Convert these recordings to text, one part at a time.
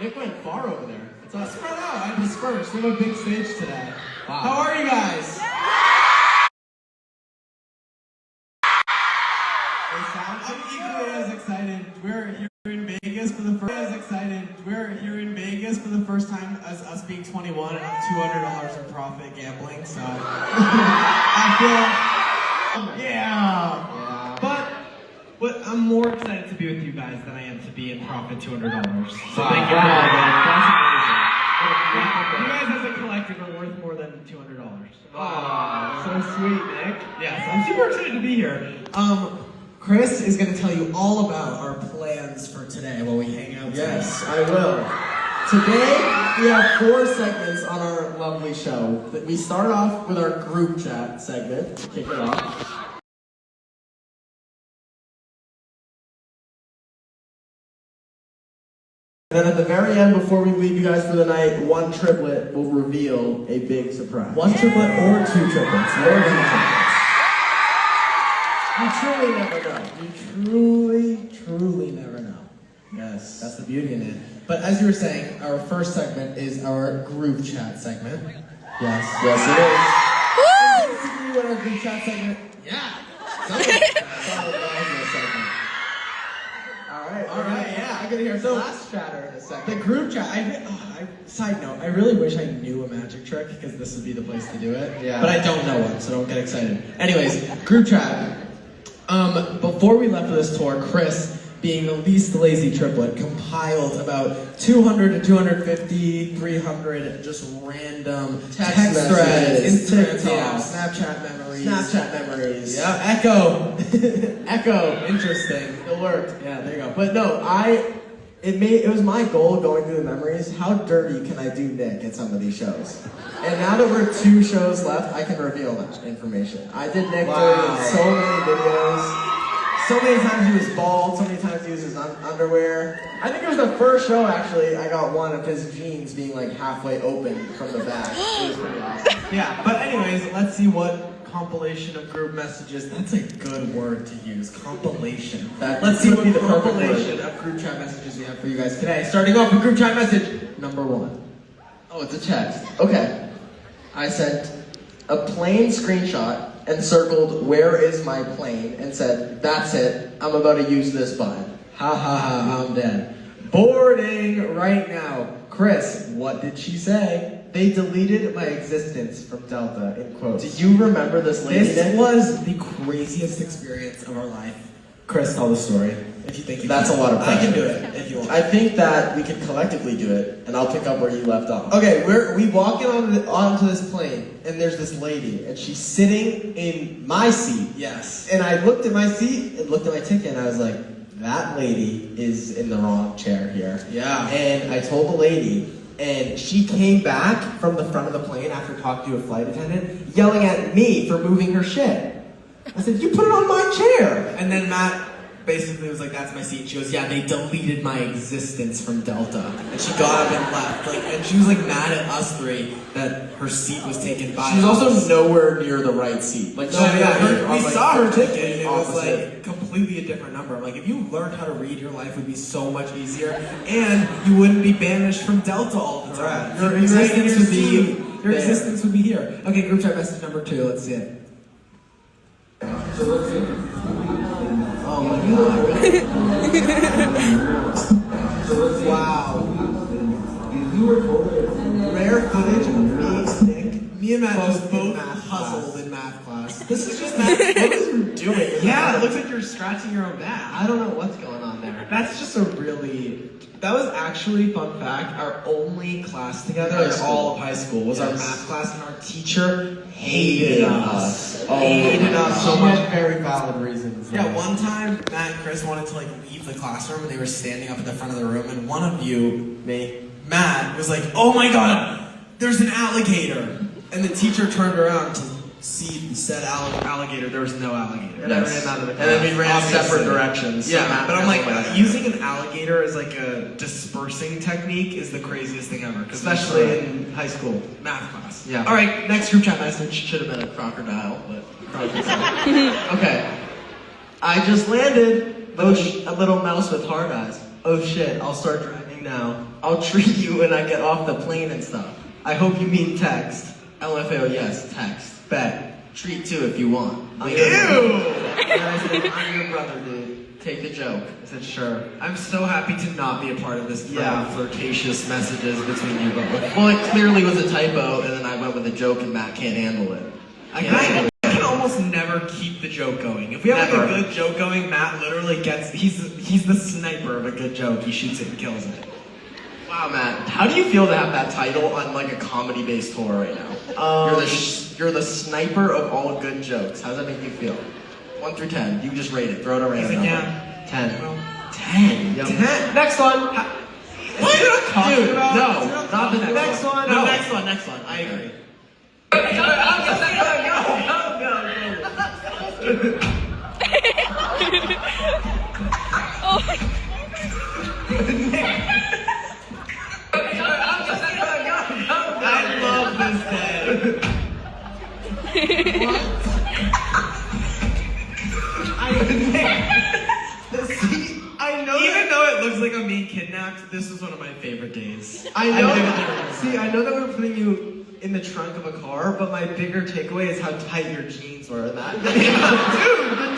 Nick went far over there. It's all spread out. I dispersed. We have a big stage today. Wow. How are you guys? I'm equally as excited. We're here in Vegas for the first time as us being 21 and $200 in profit gambling. So I feel yeah. But I'm more excited to be with you guys than I am to be in profit $200. So thank you for all that. That's amazing. You guys as a collective are worth more than $200. Wow, so sweet, Nick. Yes, I'm super excited to be here. Chris is going to tell you all about our plans for today while we hang out today. Yes, I will. Today, we have 4 segments on our lovely show. We start off with our group chat segment. Kick it off. And then at the very end, before we leave you guys for the night, one triplet will reveal a big surprise. One triplet or 2 triplets. Or 2 triplets. You truly never know. You truly never know. Yes. That's the beauty in it. But as you were saying, our first segment is our group chat segment. Yes. Yes, it is. And basically what our group chat segment... Yeah. Alright, yeah. I'm gonna hear class chatter in a second. The group chat, side note, I really wish I knew a magic trick because this would be the place to do it. Yeah. But I don't know one, so don't get excited. Anyways, group chat. Before we left for this tour, Chris, being the least lazy triplet, compiled about 200 to 250, 300 just random text threads, Instagram, Snapchat memories. Yeah, Echo, interesting. it worked. Yeah, there you go. But no, it was my goal going through the memories. How dirty can I do Nick at some of these shows? And now that we're 2 shows left, I can reveal that information. I did Nick dirty in so many videos. So many times he was bald, so many times he was his underwear. I think it was the first show, actually, I got one of his jeans being like halfway open from the back. It was pretty awesome. Yeah, but anyways, let's see what compilation of group messages. That's a good word to use. Compilation. Let's see what be the compilation of group chat messages we have for you guys today. Starting off with group chat message number 1. Oh, it's a text. Okay. I sent a plane screenshot and circled "where is my plane" and said, "That's it, I'm about to use this button." Ha ha ha, I'm dead. Boarding right now. Chris, what did she say? They deleted my existence from Delta, in quotes. Do you remember this lady? This was the craziest experience of our life. Chris, tell the story. If you think you That's can. a lot of pressure. I can do it if you want. I think that we can collectively do it, and I'll pick up where you left off. Okay, we walk in onto this plane, and there's this lady, and she's sitting in my seat. Yes. And I looked at my seat and looked at my ticket, and I was like, that lady is in the wrong chair here. Yeah. And I told the lady, and she came back from the front of the plane after talking to a flight attendant, yelling at me for moving her shit. I said, you put it on my chair! And then Matt basically was like, that's my seat. She goes, yeah, they deleted my existence from Delta. And she got up and left. And she was like mad at us 3 that her seat was taken by us. She was also nowhere near the right seat. We saw her ticket, and it was like completely a different number. I'm like, if you learned how to read, your life would be so much easier, and you wouldn't be banished from Delta all the time. Your existence would be here. Okay, group chat message number 2. Let's see it. Oh my god. Wow. Rare footage of me, Nick. Me and Matt just both puzzled in math class. This is just math. What is you doing? Yeah, it looks like you're scratching your own back. I don't know what's going on there. That's just that was actually, fun fact, our only class together in all of high school was our math class, and our teacher hated us. Hated us so much. Very valid reasons. Yeah, one time, Matt and Chris wanted to leave the classroom, and they were standing up at the front of the room, and one of you, Matt, was like, oh my god, there's an alligator. And the teacher turned around to see said alligator. There was no alligator. And I ran out of the class. And then we ran separate directions. Yeah, but I'm like, using an alligator as like a dispersing technique is the craziest thing ever. Especially in high school. Math class. Yeah. Alright, next group chat message. Should have been a crocodile, but probably okay. I just landed. A little mouse with hard eyes. Oh shit, I'll start driving texting now. I'll treat you when I get off the plane and stuff. I hope you mean text. LFAO, yes, text. Bet. Treat too if you want. Ew! And I said, I'm your brother, dude. Take the joke. I said, sure. I'm so happy to not be a part of this flirtatious messages between you both. Well, it clearly was a typo, and then I went with a joke, and Matt can't handle it. I can almost never keep the joke going. If we have like a good joke going, Matt literally gets, he's the sniper of a good joke. He shoots it and kills it. Wow, Matt, how do you feel to have that title on like a comedy-based tour right now? You're the sniper of all good jokes. How does that make you feel? 1 through 10. You just rate it. Throw it around. He's like, yeah. 10. Well, 10. Yep. 10. Next one. What? Dude, no, not the next one. No, next one. I agree. I love this day. What? I know. Even though it looks like I'm being kidnapped, this is one of my favorite days. I know. See, I know that we're putting you in the trunk of a car, but my bigger takeaway is how tight your jeans were in that. Dude, the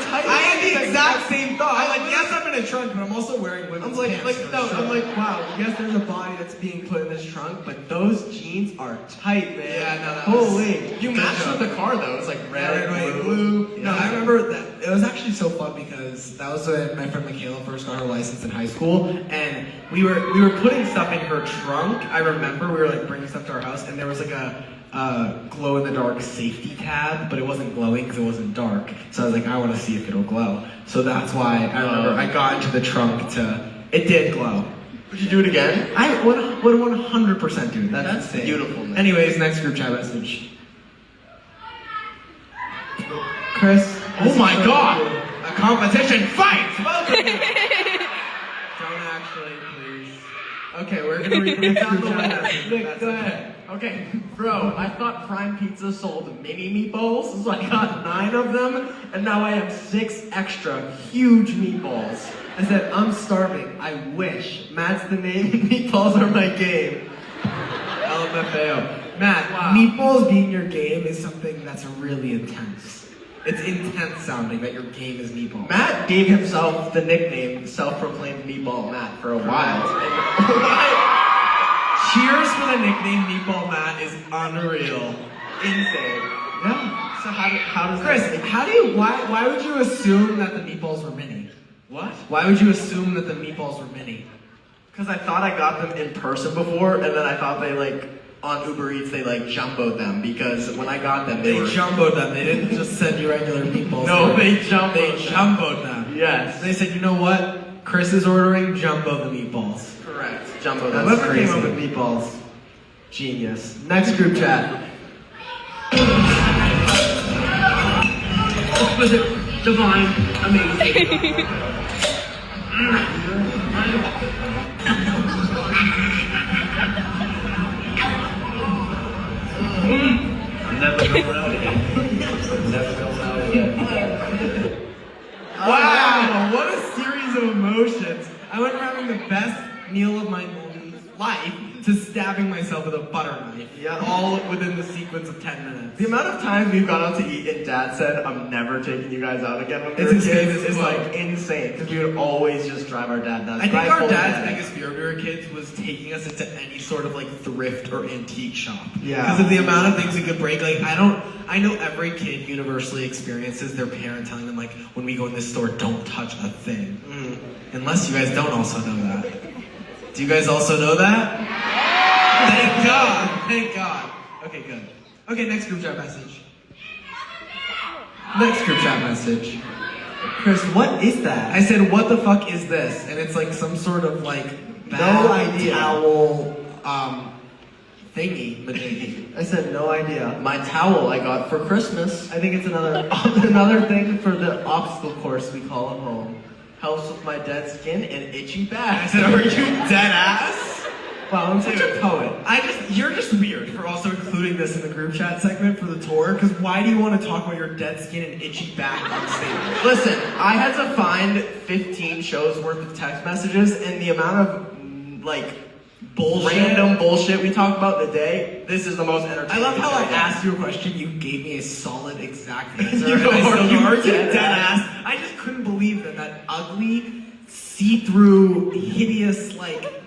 tight. I had the exact same thought. I'm like, yes, I'm in a trunk, but I'm also wearing women's pants. I'm like, wow. Yes, there's a body that's being put in this trunk, but those jeans are tight, man. Yeah, no, holy. You matched with the car though. It's like red, white, blue. Yeah. No, I remember that. It was actually so fun because that was when my friend Michaela first got her license in high school, and we were putting stuff in her trunk. I remember we were like bringing stuff to our house, and there was like a glow in the dark safety tab, but it wasn't glowing because it wasn't dark. So I was like, I want to see if it'll glow. So that's why I remember I got into the trunk it did glow. Would you do it again? I would 100% do it. That's beautiful, man. Anyways, next group chat message. Chris. Oh my god! A competition fight! Welcome! Don't actually, please. Okay, we're gonna read the next group chat message. Go ahead. Okay, bro, I thought Prime Pizza sold mini meatballs, so I got 9 of them, and now I have 6 extra huge meatballs. I said, I'm starving. I wish. Matt's the name. Meatballs are my game. LMFAO. Matt, meatballs being your game is something that's really intense. It's intense sounding that your game is meatball. Matt gave himself the nickname self-proclaimed Meatball Matt for a while. Cheers for the nickname Meatball Matt is unreal. Insane. Yeah. So how does Chris, that why would you assume that the meatballs were mini? What? Why would you assume that the meatballs were mini? Because I thought I got them in person before, and then I thought they on Uber Eats they jumboed them, because when I got them they jumboed them. They didn't just send you regular meatballs. No, they jumboed them. Yes. They said, you know what? Chris is ordering jumbo the meatballs. Correct. Jumbo. That's Whoever crazy. came up with meatballs, genius. Next group chat. Exquisite, divine, amazing. Never going out again. Never going out again. Wow, what a series of emotions. I went from having the best meal of my life to stabbing myself with a butter knife. Yeah. All within the sequence of 10 minutes. The amount of times we've gone out to eat and Dad said, I'm never taking you guys out again when we were It's kids. insane. It's insane, because we would always just drive our dad nuts. I think our dad's biggest fear when we were kids was taking us into any sort of thrift or antique shop. Yeah. Because of the amount of things we could break. I know every kid universally experiences their parent telling them when we go in this store, don't touch a thing. Unless you guys don't also know that. Do you guys also know that? Thank God. Thank God. Okay, good. Okay, next group chat message. Next group chat message. Chris, what is that? I said, what the fuck is this? And it's some sort of no idea. Towel thingy majiggy. I said no idea. My towel I got for Christmas. I think it's another thing for the obstacle course we call at home. Helps with my dead skin and itchy back. I said, are you dead ass? Wow, I'm such a poet. You're just weird for also including this in the group chat segment for the tour, because why do you want to talk about your dead skin and itchy back on stage? Listen, I had to find 15 shows worth of text messages, and the amount of bullshit. random bullshit we talk about in the day, this is the most entertaining. I love how I show. asked you a question, you gave me a solid exact answer. You and I are- still you are are dead dead ass. ass. I just couldn't believe that ugly, see-through, hideous,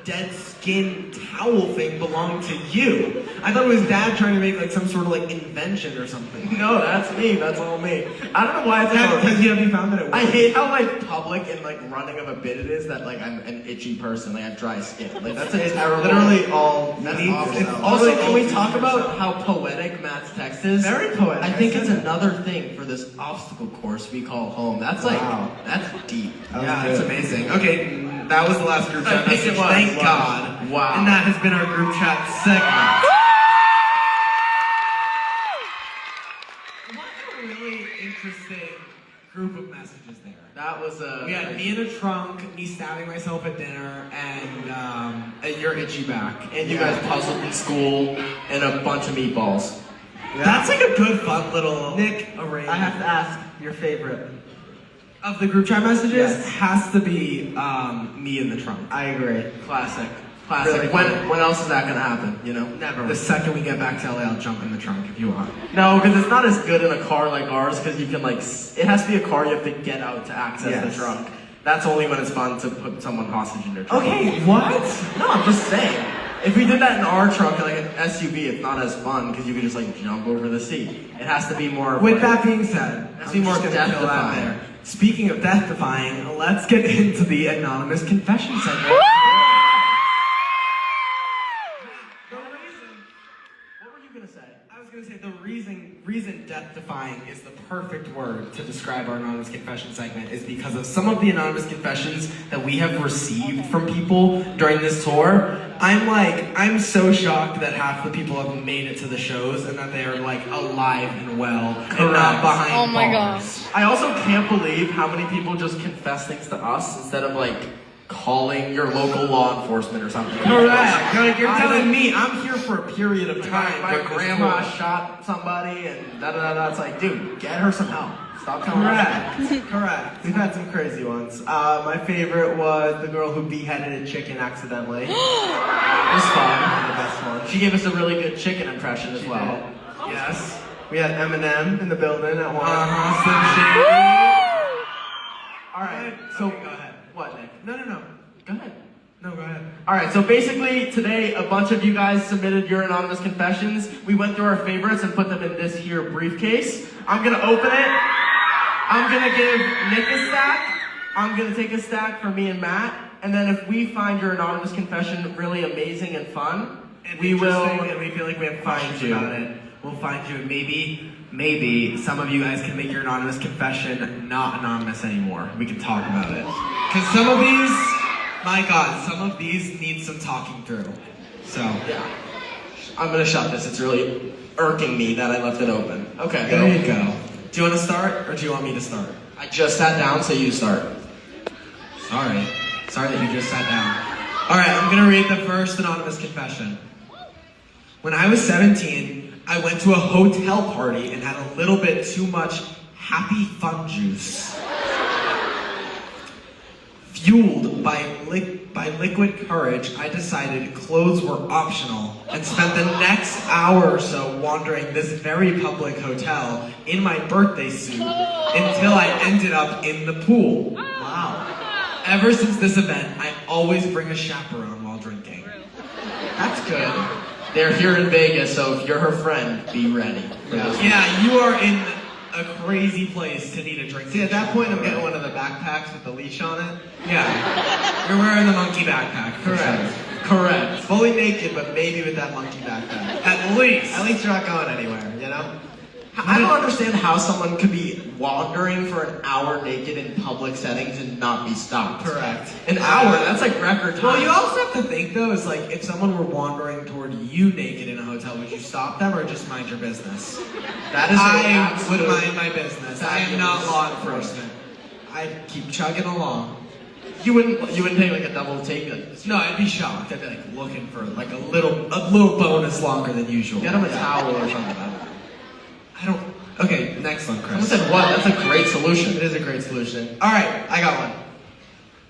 dead skin towel thing belonged to you. I thought it was Dad trying to make some sort of invention or something. No, that's me. That's all me. I don't know why it's Have you found that it works? I hate how public and running of a bit it is that I'm an itchy person. I have dry skin. That's a terrible. Literally all That's needs. awful. It's Also, literally can all we needs talk about yourself. how poetic Matt's text is? Very poetic. I think I it's said another thing for this obstacle course we call home. That's Wow. that's deep. Yeah, it's amazing. Okay, that was the last group chat I think it message. was. Thank Wow. God. Wow. And that has been our group chat segment. What a really interesting group of messages there. That was We had me in a trunk, me stabbing myself at dinner, and your itchy back. and you guys puzzled in school and a bunch of meatballs. That's a good, fun little Nick, arrangement. I have to ask your favorite. Of the group chat messages, Yes. has to be me in the trunk. I agree. Classic. Really when else is that gonna happen? You know? Never. The second we get back to LA, I'll jump in the trunk if you want. No, because it's not as good in a car like ours. Because you can it has to be a car you have to get out to access Yes. the trunk. That's only when it's fun to put someone hostage in their trunk. Okay, what? No, I'm just saying. If we did that in our trunk, an SUV, it's not as fun because you can just jump over the seat. It has to be more. With that being said, Let's be more I'm just gonna kill that death-defying. there. Speaking of death-defying, let's get into the anonymous confession segment. What were you gonna say? I was gonna say the reason death-defying is the perfect word to describe our anonymous confession segment is because of some of the anonymous confessions that we have received from people during this tour. I'm so shocked that half the people have made it to the shows and that they are alive and well and not behind Oh my bars. I also can't believe how many people just confess things to us instead of calling your local law enforcement or something. Correct. You're I telling don't- me I'm here for a period of time. My during this grandma tour. shot somebody and da da da. It's dude, get her some help. Stop telling us. Correct. Correct. We've had some crazy ones. My favorite was the girl who beheaded a chicken accidentally. It was fun. The best one. She gave us a really good chicken impression as well. Yes. We had Eminem in the building at one. All right. So Okay, go ahead. what, Nick? No. Go ahead. No, go ahead. All right, so basically today a bunch of you guys submitted your anonymous confessions. We went through our favorites and put them in this here briefcase. I'm gonna open it. I'm gonna give Nick a stack. I'm gonna take a stack for me and Matt. And then if we find your anonymous confession really amazing and fun, And we will. interesting, and we feel like we have questions you. about it. We'll find you, and maybe some of you guys can make your anonymous confession not anonymous anymore. We can talk about it. Because some of these, my God, some of these need some talking through. So, Yeah. I'm gonna shut this. It's really irking me that I left it open. Okay, there you go. Do you want to start, or do you want me to start? I just sat down, so you start. Sorry that you just sat down. All right, I'm gonna read the first anonymous confession. When I was 17, I went to a hotel party and had a little bit too much happy fun juice. Fueled by liquid courage, I decided clothes were optional and spent the next hour or so wandering this very public hotel in my birthday suit until I ended up in the pool. Wow. Ever since this event, I always bring a chaperone while drinking. That's good. They're here in Vegas, so if you're her friend, be ready. Yeah, you are in a crazy place to need a drink. See, at that point, I'm getting one of the backpacks with the leash on it. Yeah. You're wearing the monkey backpack. for Correct. sure. Correct. Fully naked, but maybe with that monkey backpack. At least. At least you're not going anywhere, you know? I don't understand how someone could be wandering for an hour naked in public settings and not be stopped. Correct. An hour? That's record time. Well, you also have to think though, is if someone were wandering toward you naked in a hotel, would you stop them or just mind your business? That is I would absolute- mind my business. I am not law enforcement. I'd keep chugging along. You wouldn't take a double take. No, I'd be shocked. I'd be looking for a little bonus longer than usual. Get him a towel or something. I don't. Okay, next one, Someone Chris. said what? That's a great solution. It is a great solution. All right, I got one.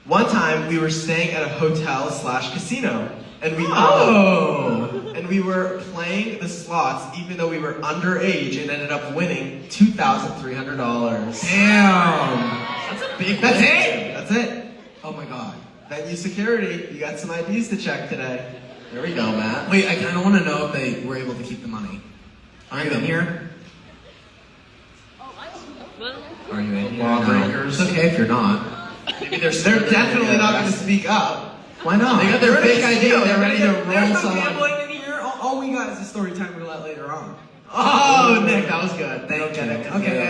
One time we were staying at a hotel / casino, and we were playing the slots even though we were underage and ended up winning $2,300. Damn. That's a big. That's win. it? That's it. Oh my god. Venue security. You got some IDs to check today. There we go, Matt. Wait, I kind of want to know if they were able to keep the money. Are you in here? Are you in here? Lawbreakers. It's okay if you're not. Maybe they're Definitely not going to speak up. Why not? They got their fake ID. They're ready to roll There's no someone. gambling in here. All we got is a story time roulette later on. Oh, Nick, that was good. Thank you. Get it. Okay, Yeah,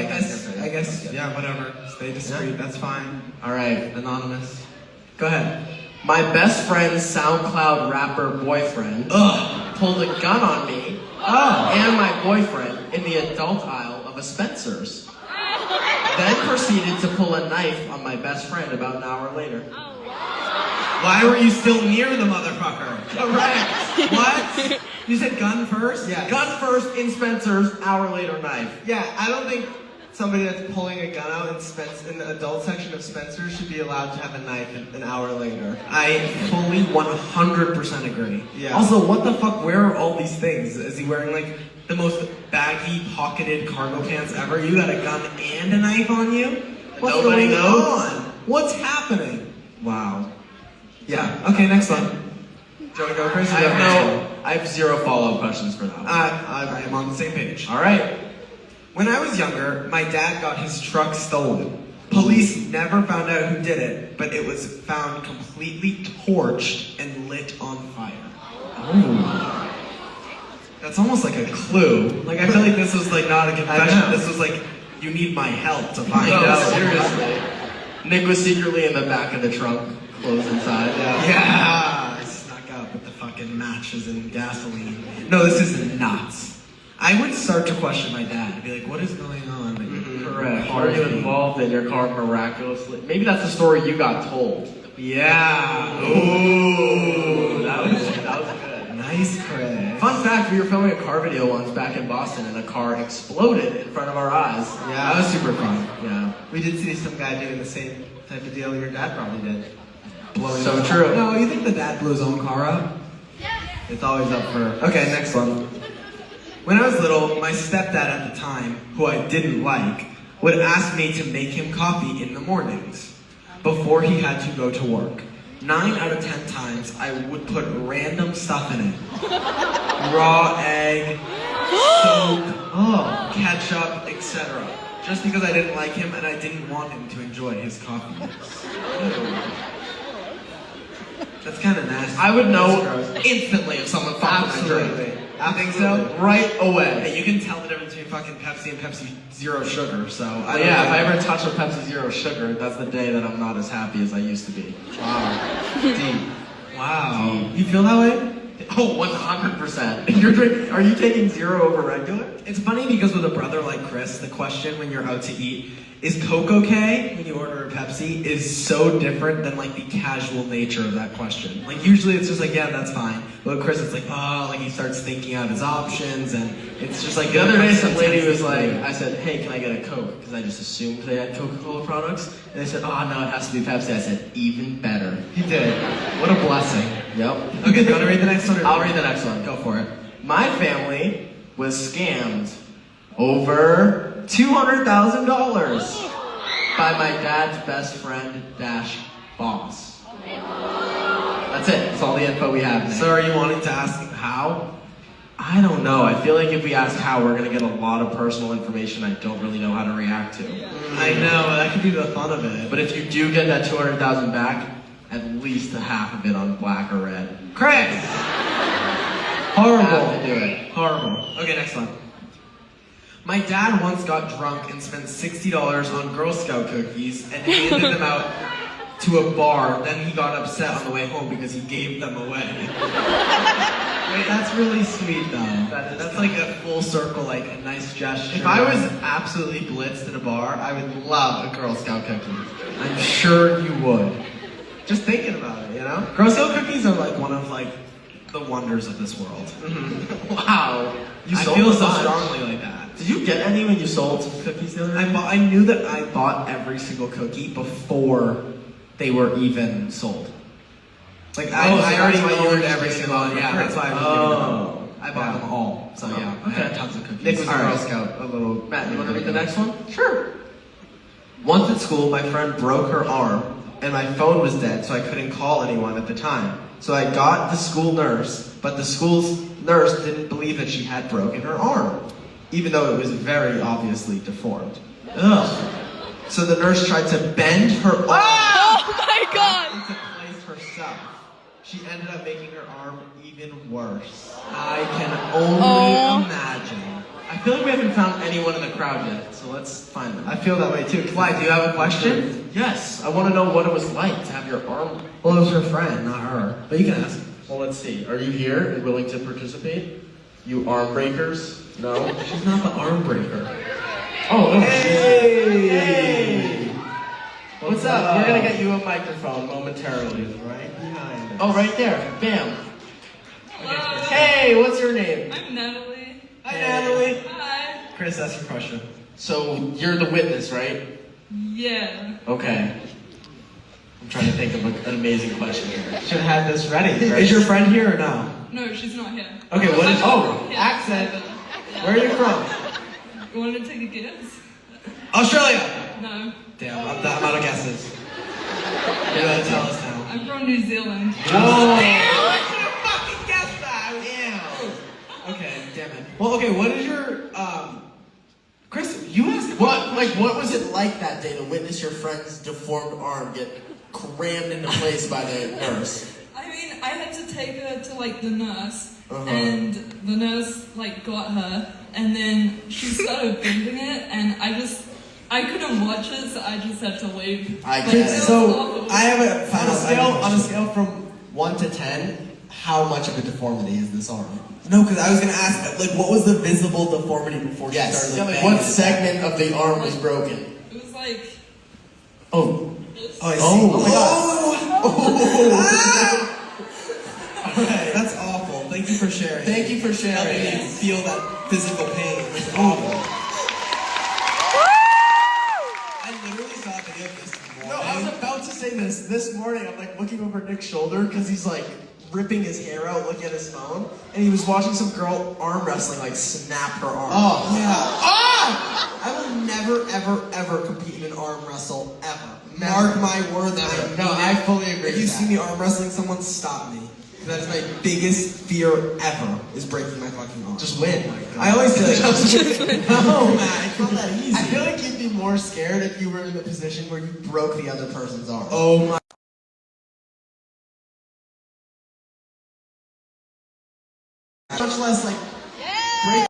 I guess, yeah, whatever. Stay discreet, that's fine. All right, anonymous. Go ahead. My best friend's SoundCloud rapper boyfriend pulled a gun on me and my boyfriend in the adult aisle of a Spencer's. Then proceeded to pull a knife on my best friend about an hour later. Why were you still near the motherfucker? Correct. What? You said gun first? Yeah. Gun first in Spencer's, hour later knife. Yeah, I don't think somebody that's pulling a gun out in the adult section of Spencer's should be allowed to have a knife an hour later. I fully 100% agree. Yeah. Also, what the fuck, where are all these things? Is he wearing like the most baggy, pocketed cargo pants ever? You got a gun and a knife on you? What's Nobody going knows? on? What's happening? Wow. Yeah, okay, next one. Do you want to go crazy? I have zero follow-up questions for that one. I am on the same page. All right. When I was younger, my dad got his truck stolen. Police never found out who did it, but it was found completely torched and lit on fire. Ooh. That's almost like a clue. Like, I feel like this was like not a know. confession. This was like, you need my help to find No, out. seriously. Nick was secretly in the back of the trunk, closed inside. Yeah, I snuck out with the fucking matches and gasoline. No, this is nuts. I would start to question my dad. I'd be like, what is going on? Like, Correct. Are you involved in your car miraculously? Maybe that's the story you got told. Yeah. Ooh, that was good. Nice, Chris. Fun fact, we were filming a car video once back in Boston and a car exploded in front of our eyes. Yeah, that was super fun. Yeah. We did see some guy doing the same type of deal your dad probably did. Blowing So up. true. No, you think the dad blew his own car up? It's always up for... Okay, next one. When I was little, my stepdad at the time, who I didn't like, would ask me to make him coffee in the mornings before he had to go to work. 9 out of 10 times, I would put random stuff in it. Raw egg, soap, ketchup, etc. Just because I didn't like him and I didn't want him to enjoy his coffee mix. That's kind of nasty. I would know That's gross. instantly if someone fucked with my drink. Absolutely. I think so. Right away. Hey, you can tell the difference between fucking Pepsi and Pepsi Zero Sugar, so I But don't yeah, know. if I ever touch a Pepsi Zero Sugar, that's the day that I'm not as happy as I used to be. Wow. Deep. Wow. You feel that way? Oh, 100%. You're drinking, are you taking zero over regular? It's funny because with a brother like Chris, the question when you're out to eat, is Coke okay when you order a Pepsi, is so different than like the casual nature of that question. Like usually it's just like, yeah, that's fine. But with Chris, it's like, oh, like he starts thinking out his options and it's just like... The other day, some lady was like, I said, hey, can I get a Coke? Because I just assumed they had Coca-Cola products. And they said, oh, no, it has to be Pepsi. I said, even better. He did. What a blessing. Yep. Okay, do you want to read the next one? I'll read the next one. Go for it. My family was scammed over $200,000 by my dad's best friend dash boss. That's it. That's all the info we have now. So are you wanting to ask how? I don't know. I feel like if we ask how, we're gonna get a lot of personal information I don't really know how to react to. I know, that could be the fun of it. But if you do get that $200,000 back, at least a half of it on black or red. Craig! Horrible. Horrible. Have to do it. Horrible. Okay, next one. My dad once got drunk and spent $60 on Girl Scout cookies and handed them out to a bar. Then he got upset on the way home because he gave them away. Wait, that's really sweet though. That's like a full circle, like a nice gesture. If I was absolutely blitzed at a bar, I would love a Girl Scout cookie. I'm sure you would. Just thinking about it, you know? Girl Scout cookies are like one of like the wonders of this world. Wow. You I sold feel a so bunch. strongly like that. Did you get any when you sold some cookies the other day? I knew that I bought every single cookie before they were even sold. Like Oh, I so already that's why you owned were every just single giving one. them Yeah, for that's free. why I was giving them. I bought them all. So yeah, I had tons of cookies. Nick was a All Girl right. Scout. A little. Matt, you want to read the next one? Sure. Once at school, my friend broke her arm, and my phone was dead, so I couldn't call anyone at the time. So I got the school nurse, but the school's nurse didn't believe that she had broken her arm, even though it was very obviously deformed. Ugh. So the nurse tried to bend her arm Oh my god! into place herself. She ended up making her arm even worse. I can only imagine. I feel like we haven't found anyone in the crowd yet, so let's find them. I feel that way too. Why? Do you have a question? Yes, I want to know what it was like to have your arm. Well, it was her friend, not her. But you can ask. Well, let's see. Are you here and willing to participate? You arm breakers? No? She's not the arm breaker. Oh, Hey! Hey! What's up? We're gonna get you a microphone momentarily. Right behind us. Oh, right there. Bam. Hello. Hey, what's your name? I'm Natalie. Hi, Natalie. Hi. Chris, that's your question. So, you're the witness, right? Yeah. Okay. I'm trying to think of an amazing question here. Should have had this ready. Is your friend here or no? No, she's not here. Okay, what is? Oh, Yeah. accent. Yeah. Where are you from? You want to take a guess? Australia. No. Damn, I'm out of guesses. You gotta tell us now. I'm from New Zealand. Whoa! I should have fucking guessed that. Damn. Okay, damn it. Well, okay. What is your Chris? You asked What was it like that day to witness your friend's deformed arm get crammed into place by the nurse? I mean, I had to take her to like the nurse, Uh-huh. and the nurse like got her, and then she started bending it, and I couldn't watch it, so I just had to leave. I Like, get it it. was So awful. I have a on a final scale from 1 to 10, how much of a deformity is this arm? No, because I was gonna ask, like, what was the visible deformity before she Yes. started? Like, What banging? segment of the arm was broken? It was like Oh. this. Oh, I see. Oh, my God. Alright, that's awful. Thank you for sharing. Thank you for sharing. Helping me feel that physical pain. It's awful. I literally saw a video of this morning. No, I was about to say this morning. I'm like looking over Nick's shoulder because he's like ripping his hair out, looking at his phone, and he was watching some girl arm wrestling, like snap her arm. Oh, yeah. Ah! I will never, ever, ever compete in an arm wrestle, ever. Mark my words. Never. No, I fully agree If you with see that. me arm wrestling someone, stop me. That is my biggest fear ever, is breaking my fucking arm. Just win. I always say, like, no, man, it's not that easy. I feel like you'd be more scared if you were in the position where you broke the other person's arm. Oh my. Much less like break.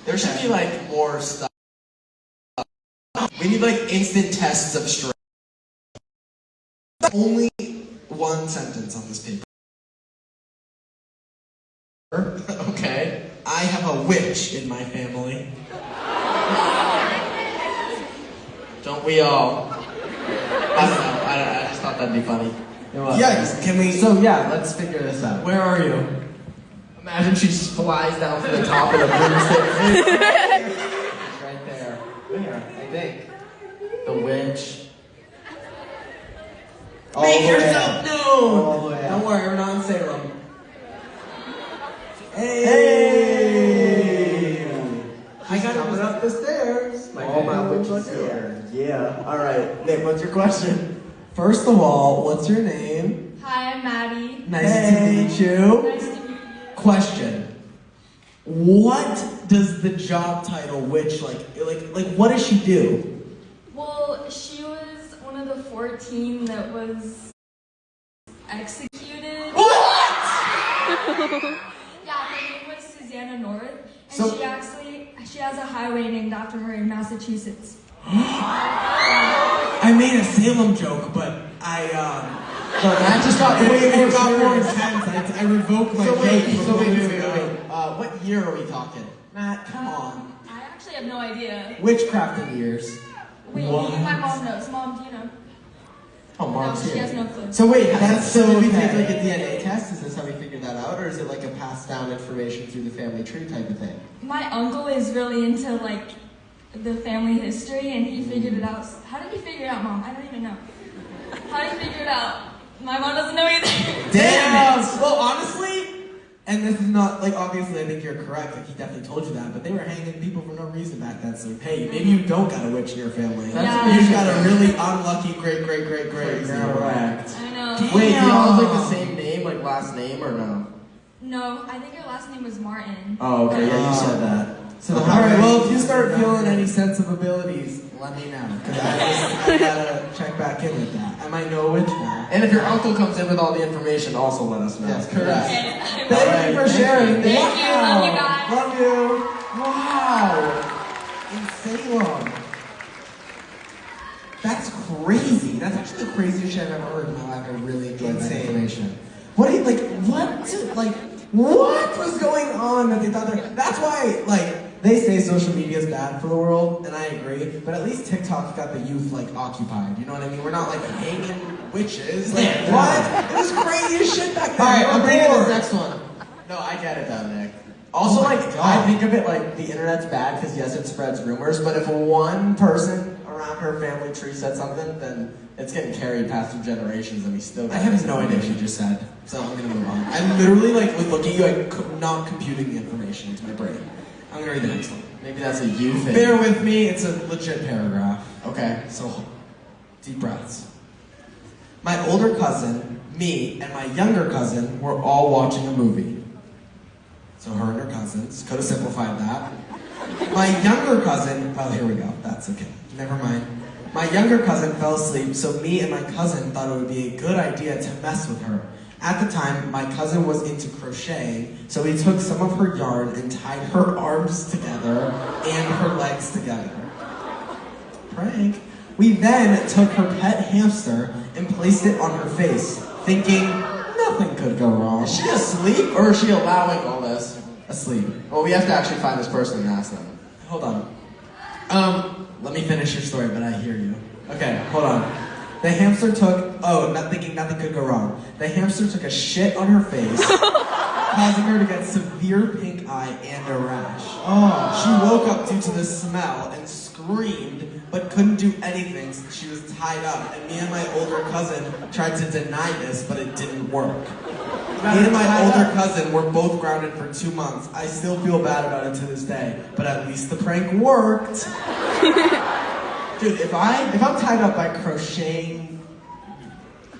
There should be like more stuff. We need like instant tests of strength. Only one sentence on this paper. Okay. I have a witch in my family. Don't we all? I don't know. I just thought that'd be funny. Yeah, can we? So yeah, let's figure this out. Where are you? Imagine she flies down from the top of the broomstick. It's right there. Where? I think. The witch. Make the way yourself out. All the known. way out. Don't worry, we're not in Salem. Hey! I got coming up the stairs. All my witches look here. Yeah. All right, Nick. What's your question? First of all, what's your name? Hi, I'm Maddie. Nice Hey. to meet you. Nice to meet you. Question. What does the job title witch like what does she do? Well, she was one of the 14 that was executed. What? Yeah, her name was Susanna North, and So- she has a highway named after her in Massachusetts. I made a Salem joke, but That just got way it more got more serious. intense. I revoked my So joke. wait, from moments ago. What year are we talking? Matt, come on. I actually have no idea. Witchcrafting years. Wait, What? my mom knows. Mom, do you know? Oh, No, Mom's she here. has no clue. So wait, So did we okay. take like a DNA test? Is this how we figured that out? Or is it like a passed down information through the family tree type of thing? My uncle is really into like the family history, and he figured it out. How did he figure it out, Mom? I don't even know. How did he figure it out? My mom doesn't know either. Damn! Well, honestly, and this is not, like, obviously I think you're correct, like, he definitely told you that, but they were hanging people for no reason back then, so hey, maybe you don't got a witch in your family. Yeah. You just got a really unlucky great grandma. Correct. I know. Wait, do y'all have like the same name, like last name, or no? No, I think her last name was Martin. Oh, okay, yeah, you said that. So the Alright, well, if you start feeling any sense of abilities, let me know, because I gotta check back in with that. I might know a witch now. And if your uncle comes in with all the information, also let us know. Yes, correct. Okay. Thank you for sharing. Thank you. Love you guys. Love you. Wow. In Salem. That's crazy. That's actually the craziest shit I've ever heard in my life. I really enjoyed that information. What? What was going on that they thought there? That's why, like, they say social media is bad for the world, and I agree. But at least TikTok got the youth like occupied. You know what I mean? We're not like hanging witches. Like what? It was crazy as shit back then. Alright, I'm bringing this bored. next one. No, I get it though, Nick. Also, Oh my like, God. I think of it like the internet's bad because yes, it spreads rumors, but if one person around her family tree said something, then it's getting carried past through generations and we still I have no idea what you just said, so I'm gonna move on. I literally like was looking at you, like not computing the information into my brain. I'm gonna read the next one. Maybe that's a you thing. Bear with me, it's a legit paragraph. Okay. So, deep breaths. My older cousin, me, and my younger cousin were all watching a movie. So her and her cousins, could have simplified that. My younger cousin, oh here we go, that's okay, never mind. My younger cousin fell asleep, so me and my cousin thought it would be a good idea to mess with her. At the time, my cousin was into crocheting, so we took some of her yarn and tied her arms together and her legs together. Prank. We then took her pet hamster and placed it on her face, thinking nothing could go wrong. Is she asleep or is she allowing all this? Asleep. Well, we have to actually find this person and ask them. Hold on. Let me finish your story, but I hear you. Okay, hold on. The hamster took, not thinking nothing could go wrong. The hamster took a shit on her face, causing her to get severe pink eye and a rash. Oh. She woke up due to the smell and screamed, but couldn't do anything since she was tied up. And me and my older cousin tried to deny this, but it didn't work. Me and my older cousin were both grounded for 2 months. I still feel bad about it to this day, but at least the prank worked. Dude, if I'm tied up by crocheting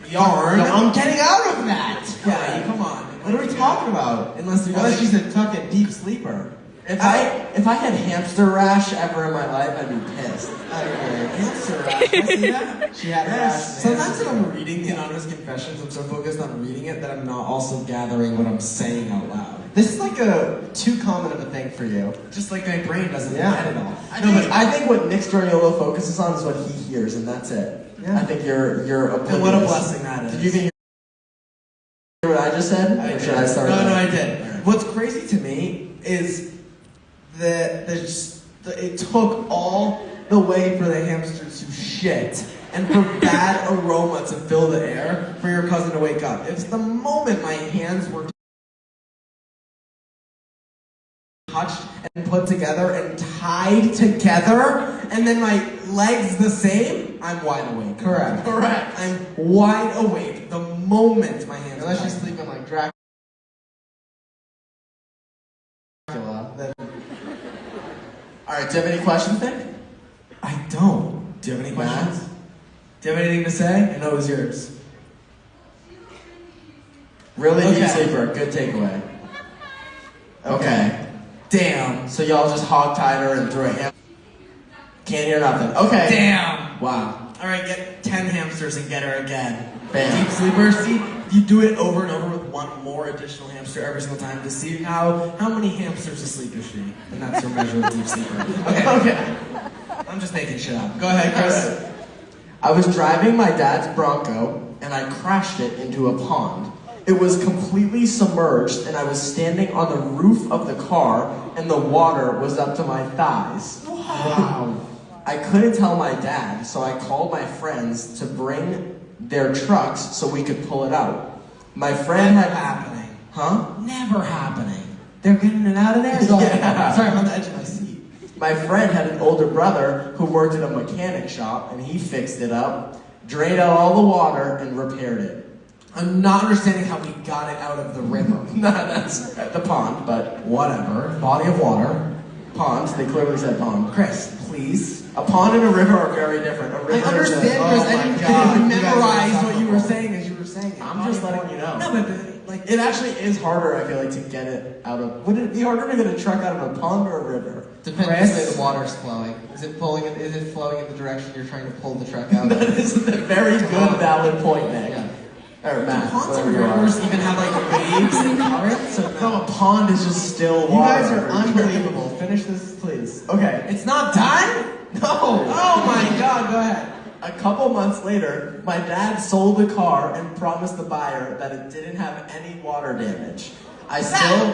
yarn, No, I'm getting out of that! yeah, come on. What are we talking about? Unless she's a tuck-in deep sleeper. If I had hamster rash ever in my life, I'd be pissed. Hamster rash. Can I see that? She had Yes. rash. Sometimes when I'm reading the anonymous confessions, I'm so focused on reading it that I'm not also gathering what I'm saying out loud. This is like too common of a thing for you. Just like my brain doesn't get it all. I think what Nick Sturniolo focuses on is what he hears, and that's it. Yeah. I think you're oblivious. And what a blessing that is. Did you even hear what I just said? I Or did. should I start? No, again? I did. What's crazy to me is that it took all the way for the hamsters to shit and for bad aroma to fill the air for your cousin to wake up. It's the moment my hands were touched and put together and tied together, and then my legs the same, I'm wide awake. Correct. I'm wide awake the moment my hands. Unless she's touch. sleeping like Dracula. Then Alright, do you have any questions, Nick? I don't. Do you have any questions? Do you have anything to say? I know it was yours. Really Okay. deep sleeper. Good takeaway. Okay. Damn. So y'all just hog-tied her and threw a ham. Can't hear nothing. Okay. Damn. Wow. All right, get 10 hamsters and get her again. Bam. Deep sleeper. See, you do it over and over with one more additional hamster every single time to see how many hamsters asleep is she, and that's your measure of deep sleeper. Okay. I'm just making shit up. Go ahead, Chris. I was driving my dad's Bronco and I crashed it into a pond. It was completely submerged and I was standing on the roof of the car and the water was up to my thighs. Wow. I couldn't tell my dad, so I called my friends to bring their trucks so we could pull it out. My friend had happening. Huh? Never happening. They're getting it out of there? Yeah. Sorry, I'm on the edge of my seat. My friend had an older brother who worked at a mechanic shop, and he fixed it up, drained out all the water, and repaired it. I'm not understanding how we got it out of the river. That's at the pond, but Whatever. Body of water. ponds, they clearly said pond. Chris, please. A pond and a river are very different. A river I understand, is a- Chris. oh I my didn't God, you guys memorize are what you were insufferable. saying as you were saying it. I'm just letting you know. No, but like, It actually is harder, I feel like, to get it out of... Would it be harder to get a truck out of a pond or a river? depends on the way the water's flowing. Is it flowing in the direction you're trying to pull the truck out? That is a very good, valid point, Nick. Yeah. Or Matt, Ponds whatever and you are. rivers even have like waves and currents? So No, a pond is just still you water. guys are unbelievable. Finish this, please. Okay. It's not done? No! Oh my god, go ahead. A couple months later, my dad sold the car and promised the buyer that it didn't have any water damage. I still...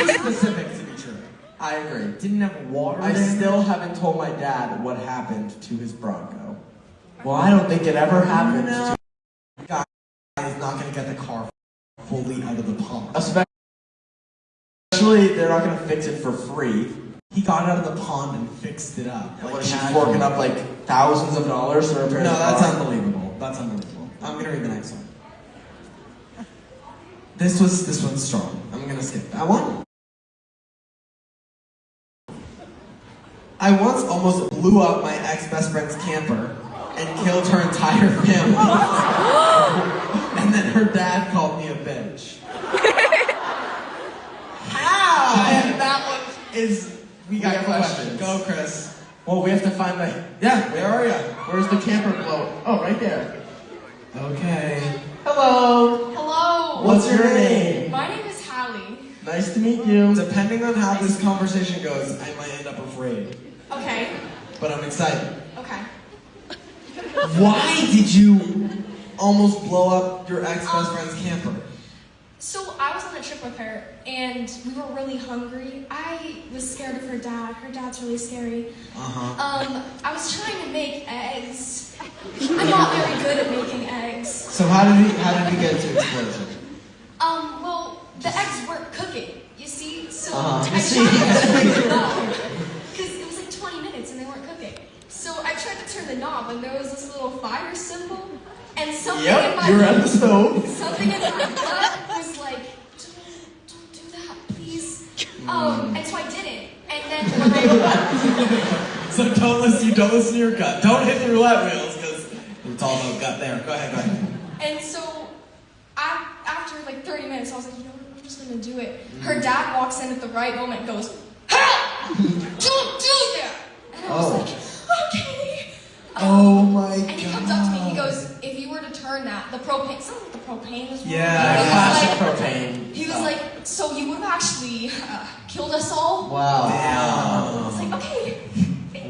Too specific to be true. I agree. Didn't have water I damage? still haven't told my dad what happened to his Bronco. Well, I don't think it ever happened to... Guy is not going to get the car fully out of the pond. Especially, they're not going to fix it for free. He got out of the pond and fixed it up. And Like what, she's casually. forking up like thousands of dollars to repair No, the that's car? unbelievable. That's unbelievable. I'm gonna read the next one. This one's strong. I'm gonna skip that one. I once almost blew up my ex-best friend's camper and killed her entire family. And then her dad called me a bitch. How? And that one is... We got have questions. questions. Go, Chris. Well, we have to find the... Yeah, where are you? Where's the camper blow? Oh, right there. Okay. Hello. Hello. What's your name? My name is Hallie. Nice to meet you. Depending on how this conversation goes, I might end up afraid. Okay. But I'm excited. Okay. Why did you almost blow up your ex-best friend's camper? So I was on a trip with her, and we were really hungry. I was scared of her dad. Her dad's really scary. I was trying to make eggs. I'm not very good at making eggs. So how did we get to explosion? Well, the eggs weren't cooking, you see? So Uh-huh. I tried to turn the knob, because it was like 20 minutes and they weren't cooking. So I tried to turn the knob, and there was this little fire symbol, and something in Yep, my you're at the stove. something in my gut was like, don't do that, please. And so I didn't. And then when I So don't listen to your gut. Don't hit the roulette wheels, because it's all about gut there. Go ahead. and so after like 30 minutes, I was like, you know what, I'm just gonna do it. Her dad walks in at the right moment and goes, "Help! Don't do that!" And I was like, okay. Oh my And he comes up to me, he goes, if you were to turn that, the propane, something with the propane was wrong. Yeah, He was Classic like- propane. He was like, so you would have actually killed us all? Wow. I was like, okay.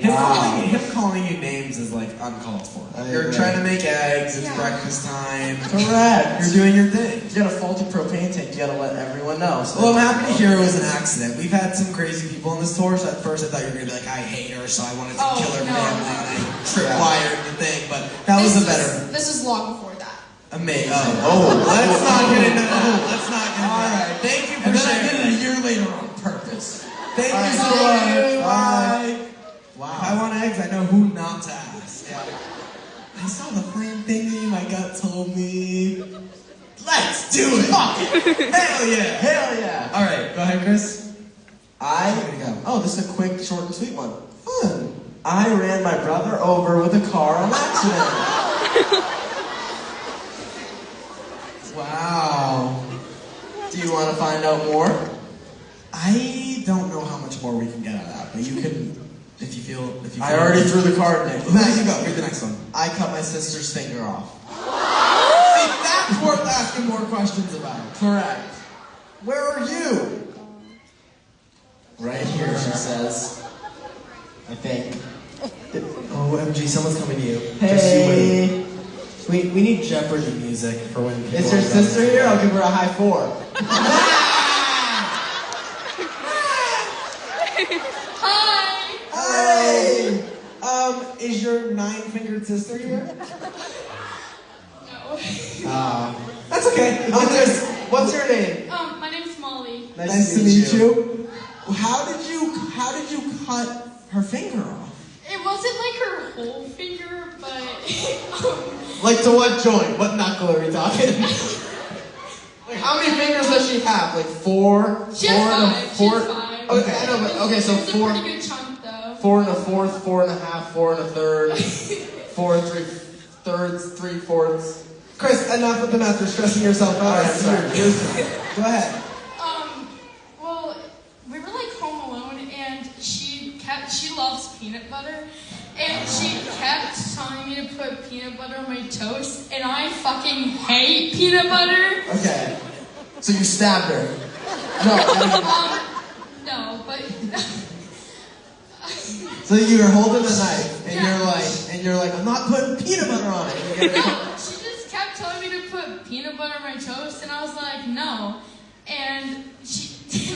Him calling you names is like uncalled for. You're agree. trying to make eggs, it's Yeah. breakfast time. Correct. You're doing your thing. If you got a faulty propane tank, you gotta let everyone know. So Well, I'm happy to hear it was an accident. We've had some crazy people on this tour, so at first I thought you were gonna be like, I hate her, so I wanted to Oh, kill her no. family, and I tripwired the thing, but that was a better. This was long before that. Amazing. Let's not get into that. Let's not get into that. All right. Thank you for And then I sharing. did it a year later on purpose. Thank you so much. Bye. If I want eggs, I know who not to ask. I saw the flame thingy, my gut told me. Let's do it! Fuck it! Hell yeah! Hell yeah. Alright, go ahead, Chris. Oh, this is a quick, short, and sweet one. Fun. I ran my brother over with a car on accident. Wow. Do you want to find out more? I don't know how much more we can get out of that, but you can, if you feel. I already threw the card, Nick. Now you go, read the next one. I cut my sister's finger off. See, that's worth asking more questions about. Correct. Where are you? Right here, she says. I think. OMG, someone's coming to you. Hey. We need Jeopardy music for when people Is your are sister done. here? I'll give her a high 4. Hi. Hey! Is your 9-fingered sister here? okay. What's your name? My name's Molly. Nice to meet you. How did you cut her finger off? It wasn't like her whole finger, but Like to what joint? What knuckle are we talking? Like how many fingers does she have? Like four? she has five. She has 5. Okay, I know, but okay, so It was four. a pretty good chunk though. 4 1/4, 4 1/2, 4 1/3, 4 3/3, 3/4. Chris, enough with the math. You're stressing yourself out. Alright, sorry. Go ahead. Well, we were like home alone, and she loves peanut butter, and she kept telling me to put peanut butter on my toast, and I fucking hate peanut butter. Okay. So you stabbed her. No, but So you're holding the knife, and Yeah. you're like, I'm not putting peanut butter on it. And you get it. no, she just kept telling me to put peanut butter on my toast, and I was like, no, and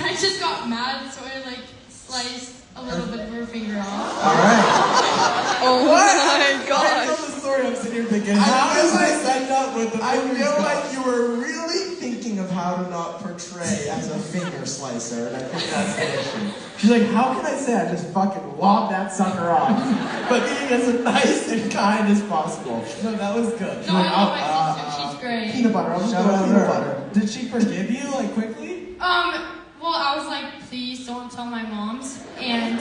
I just got mad, so I like sliced a little bit of her finger off. All right. Oh my I god. tell the story. I'm sitting here thinking, how does this end up with the I fingers feel gone? like you were really thinking of how to not portray as a finger slicer, and I think that's the issue. She's like, how can I say I just fucking lobbed that sucker off? But being as nice and kind as possible. No, that was good. No, I love my sister. She's great. Peanut butter, I'm just Shout going out peanut her. butter. Did she forgive you like quickly? Well, I was like, please don't tell my moms, and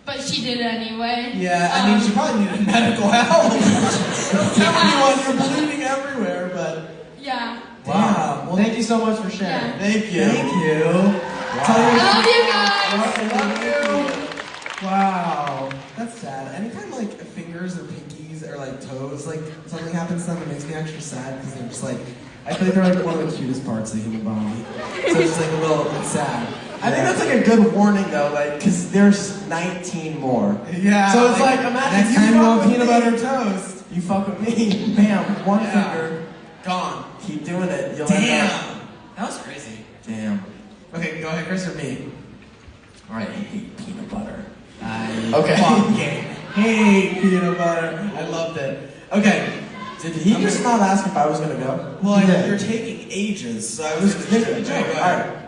but she did it anyway. Yeah, I mean, she probably needed medical help. Don't tell anyone, you're bleeding everywhere, but... Yeah. Wow. Well, thank you so much for sharing. Yeah. Thank you. Thank you. I love you guys. I love you. Wow. That's sad. Anytime like fingers or pinkies or like toes, like something happens to them, it makes me extra sad because they're just like, I feel like they're like one of the cutest parts of the human body. So it's just like a little bit sad. I think that's like a good warning though, like, cause there's 19 more. Yeah. So it's like imagine next you time you fuck want with peanut me. butter toast, you fuck with me, bam, one Yeah. finger, Gone. keep doing it, you'll end Damn. up. That was crazy. Damn. Okay, go ahead, Chris or me. Alright, I hate peanut butter. Okay. Fucking hate peanut butter. I loved it. Okay. Did he just not ask if I was gonna go? Well, He did. you're taking ages, so I was Make a joke. Alright.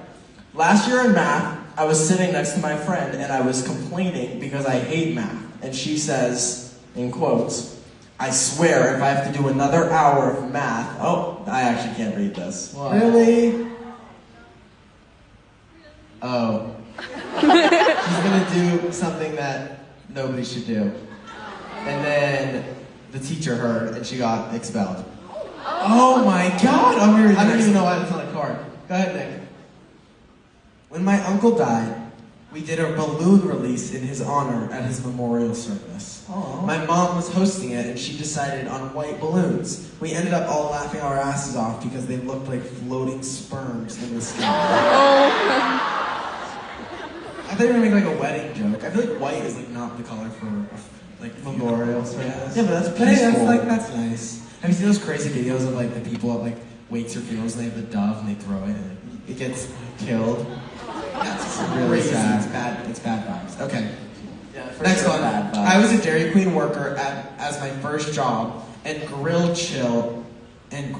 Last year in math, I was sitting next to my friend and I was complaining because I hate math. And she says, in quotes, I swear if I have to do another hour of math. Oh, I actually can't read this. What? Really? Oh. He's gonna do something that nobody should do. And then the teacher heard and she got expelled. Oh my god! I don't even know why it's on a card. Go ahead, Nick. When my uncle died, we did a balloon release in his honor at his memorial service. Aw. My mom was hosting it and she decided on white balloons. We ended up all laughing our asses off because they looked like floating sperms in the sky. I thought you were gonna make like a wedding joke. I feel like white is like not the color for like memorial service. Yeah, but that's But hey, peaceful. that's nice. Have you seen those crazy videos of like the people at like wakes or funerals and they have the dove and they throw it and it gets killed? That's really sad. It's bad vibes. Okay. Yeah, for Next sure, one. bad vibes. I was a Dairy Queen worker as my first job and grill chill and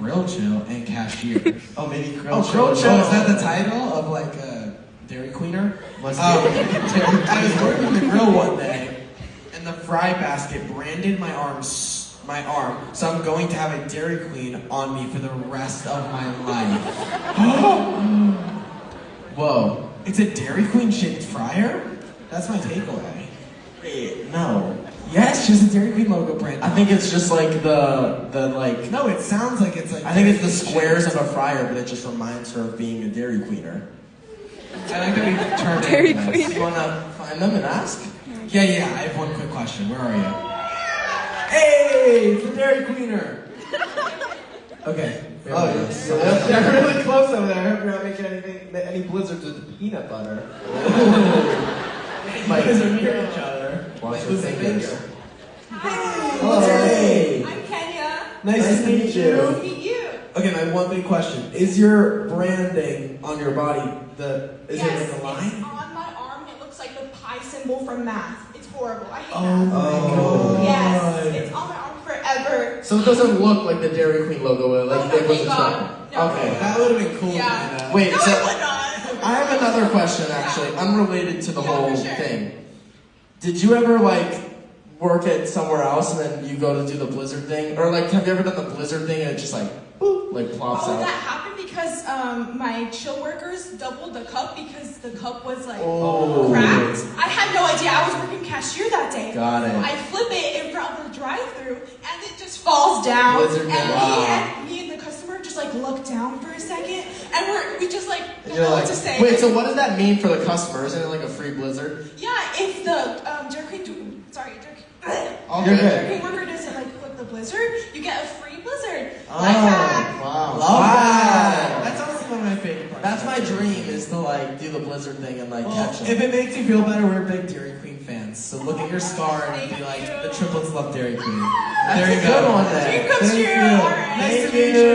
cashier. Oh, maybe grill chill. Grill Chill. Oh, is that the title of like a Dairy Queener? I was working the grill one day and the fry basket branded my arm, so I'm going to have a Dairy Queen on me for the rest of my life. Whoa. It's a Dairy Queen shaped fryer? That's my takeaway. Wait, no. Yes, just a Dairy Queen logo brand. I think it's just like the like. No, it sounds like it's like. I think it's the squares of a fryer, but it just reminds her of being a Dairy Queener. I like that we turned Dairy into this. Queen. You wanna find them and ask? Yeah. I have one quick question. Where are you? Hey, it's the Dairy Queener. Okay. Oh, yes. So they're really close over there. I hope you're not making any blizzards with the peanut butter. You guys are near each other. Watch Like your losing fingers. finger. Hey. I'm Kenya. Nice to meet you. Nice to meet you. Okay, my one big question. Is your branding on your body, is Yes, it like a it's line? on my arm and it looks like the pi symbol from math. It's horrible. I hate Oh math. my god. Yes, it's on my arm for forever. So it doesn't look like the Dairy Queen logo, like Oh, it was thank a God. chocolate. No. Okay. That would have been cool. Yeah. Kinda. Wait, No, so it would not. I have another question actually, unrelated to the Yeah, whole for sure. thing. Did you ever like work at somewhere else and then you go to do the Blizzard thing? Or like, have you ever done the Blizzard thing and it just like, boop, like plops Oh, out? that happened because my chill workers doubled the cup because the cup was like Oh. cracked. I had no idea. I was working cashier that day. Got it. I flip it in front of the drive-thru and it just falls down. Blizzard and wow. me and the customer just like look down for a second and we just like don't You're know like, what to say. wait, so what does that mean for the customer? Isn't it like a free Blizzard? Yeah, if the Dairy Queen You're good. Dairy Queen worker doesn't like flip the Blizzard, you get a free Blizzard. Oh, Life hack. wow. Love that. Wow. That's honestly one of my favorite parts. That's my dream, is to like do the Blizzard thing and like Well, catch if it. it makes you feel better, we're big Dairy Queen fans. So look at your scar and be like, the triplets love Dairy Queen. There you That's a go. good one then. Dream comes Thank true. you. All right. Nice to Thank meet you. you.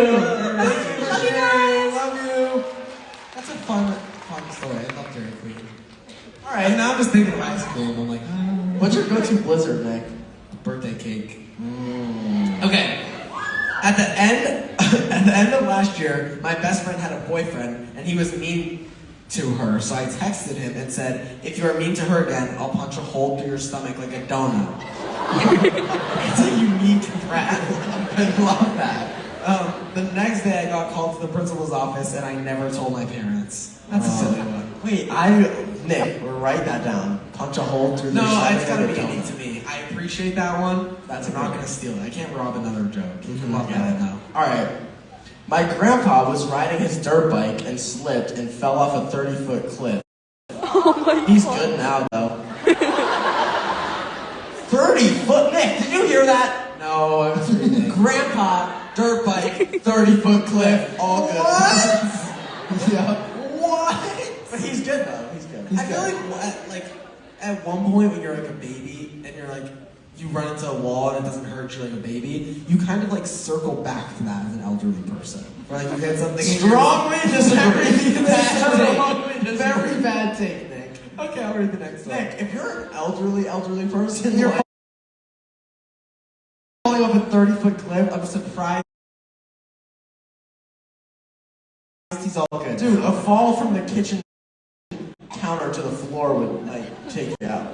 Love you guys. Love you. That's a fun story. I love Dairy Queen. All right, now I'm just thinking of ice cream. I'm like, What's your go-to Blizzard, Nick? birthday cake. Okay. At the end of last year, my best friend had a boyfriend, and he was mean to her. So I texted him and said, "If you are mean to her again, I'll punch a hole through your stomach like a donut." It's a unique threat. I love that. The next day, I got called to the principal's office, and I never told my parents. That's a silly one. Wait, Nick, write that down. Punch a hole through No, the stomach it's gotta like be a unique donut. to me. I appreciate that one. I'm not gonna steal it. I can't rob another joke. You can love that now. Alright. My grandpa was riding his dirt bike and slipped and fell off a 30-foot cliff. He's good now, though. 30-foot? Nick, did you hear that? No, I was reading. Grandpa, dirt bike, 30-foot cliff, all good. What? Yeah. What? But he's good, though. He's good. I feel like at one point when you're like a baby and you're like you run into a wall and it doesn't hurt you like a baby, you kind of like circle back to that as an elderly person. Or like you get something. Strongly disagree. Very bad take, Nick. Okay, I'll read the next one. Nick, if you're an elderly person, you're falling off a 30-foot cliff, I'm surprised he's all good. Dude, a fall from the kitchen counter to the floor would like take you out.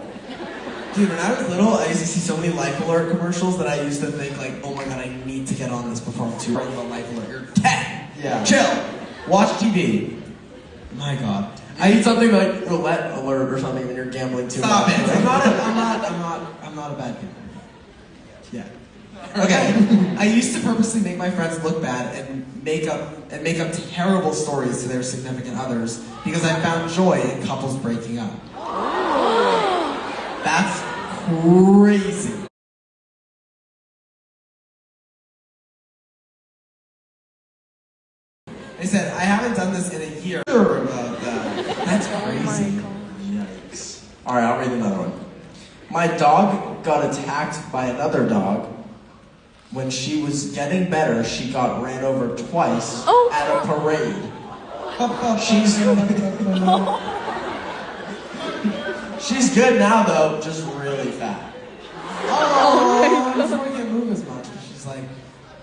Dude, when I was little, I used to see so many Life Alert commercials that I used to think like, oh my god, I need to get on this before I'm too ready for Life Alert. You're 10. Yeah. Chill. Watch TV. My god. I need something like roulette alert or something when you're gambling too Stop much. it. I'm not a bad kid. Yeah. Okay. I used to purposely make my friends look bad and make up terrible stories to their significant others because I found joy in couples breaking up. That's crazy. I said, I haven't done this in a year about that. That's crazy. Yikes. Alright, I'll read another one. My dog got attacked by another dog. When she was getting better, she got ran over twice at a parade. She's good now though, just really fat. Oh, she can't move as much. She's like,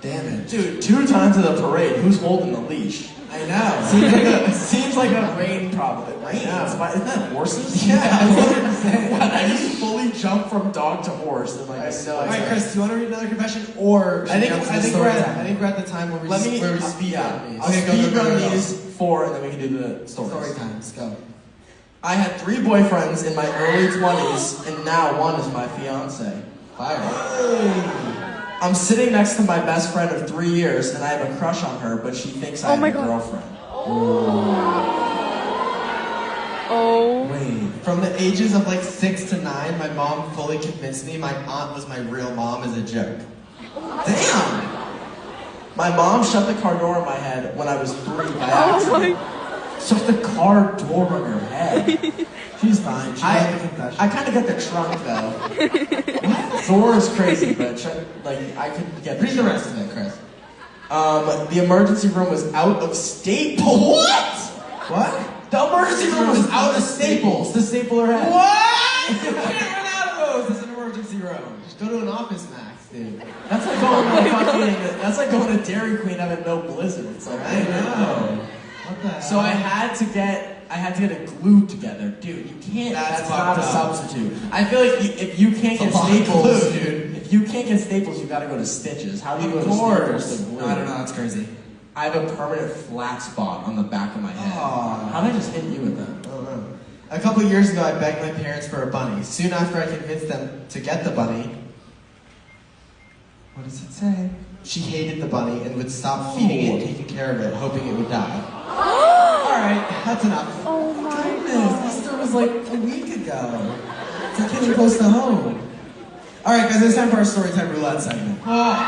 damn it. Dude, 2 times at a parade, who's holding the leash? I know. Seems like a rain problem. Rain? Isn't that horses? Yeah, that's what I'm saying. What, I just fully jumped from dog to horse in like a All right, Chris, do you want to read another confession, or I think we're at the time where we speed run these. Okay, go, run go. these 4 and then we can do the stories. Story time. Let's go. I had 3 boyfriends in my early 20s, and now one is my fiance. Fire. I'm sitting next to my best friend of 3 years, and I have a crush on her, but she thinks I'm a girlfriend. Wait. From the ages of like 6 to 9, my mom fully convinced me my aunt was my real mom as a joke. Damn. My mom shut the car door on my head when I was 3 by accident. Shut the car door on your head. She's fine. She liked the confession. I kind of got the trunk though. Door is crazy, but I could get the Read the trunk. rest of it, Chris. The emergency room was out of Staples. What? What? The emergency room was out of Staples. The stapler head. What? You can't run out of those as an emergency room. Just go to an Office Max. Dude, that's like going to that's like going to Dairy Queen having no blizzard. It's like, I know. What the hell? So I had to get it glued together, dude. You can't. That's not a substitute. I feel like if you can't get staples, dude. If you can't get staples, you gotta go to stitches. How do you go to staples to glue? No, I don't know. That's crazy. I have a permanent flat spot on the back of my head. Aww. How did I just hit you with that? I don't know. A couple years ago, I begged my parents for a bunny. Soon after I convinced them to get the bunny, what does it say? She hated the bunny and would stop feeding it and taking care of it, hoping it would die. Alright, that's enough. Oh my Goodness, Easter was like a week ago. It's like getting close to home. Alright guys, it's time for our Storytime Roulette segment. What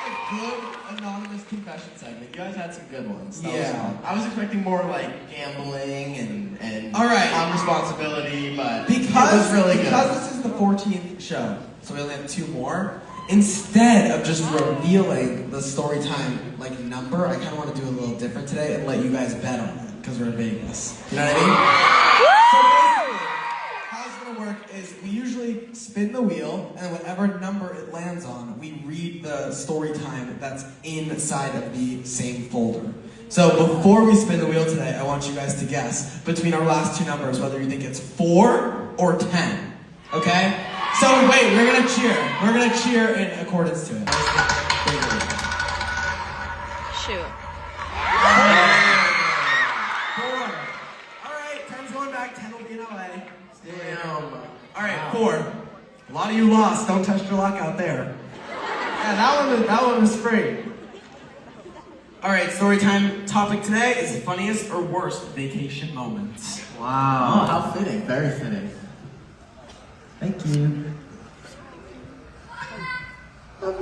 a good anonymous confession segment. You guys had some good ones. That was Yeah. fun. I was expecting more like gambling and All right. responsibility, but Because, it was really because good. this is the 14th show, so we only have 2 more. Instead of just revealing the story time like number, I kind of want to do a little different today and let you guys bet on it because we're in Vegas. You know what I mean? So basically, how it's gonna work is we usually spin the wheel, and whatever number it lands on, we read the story time that's inside of the same folder. So before we spin the wheel today, I want you guys to guess between our last 2 numbers whether you think it's 4 or 10. Okay? So wait, we're gonna cheer. We're gonna cheer in accordance to it. Shoot. 4. Alright, 10's going back, 10 will be in LA. Damn. Alright, 4. A lot of you lost, don't test your luck out there. Yeah, that one was free. Alright, story time topic today is funniest or worst vacation moments. Wow. Oh, how fitting. Very fitting. Thank you. Okay,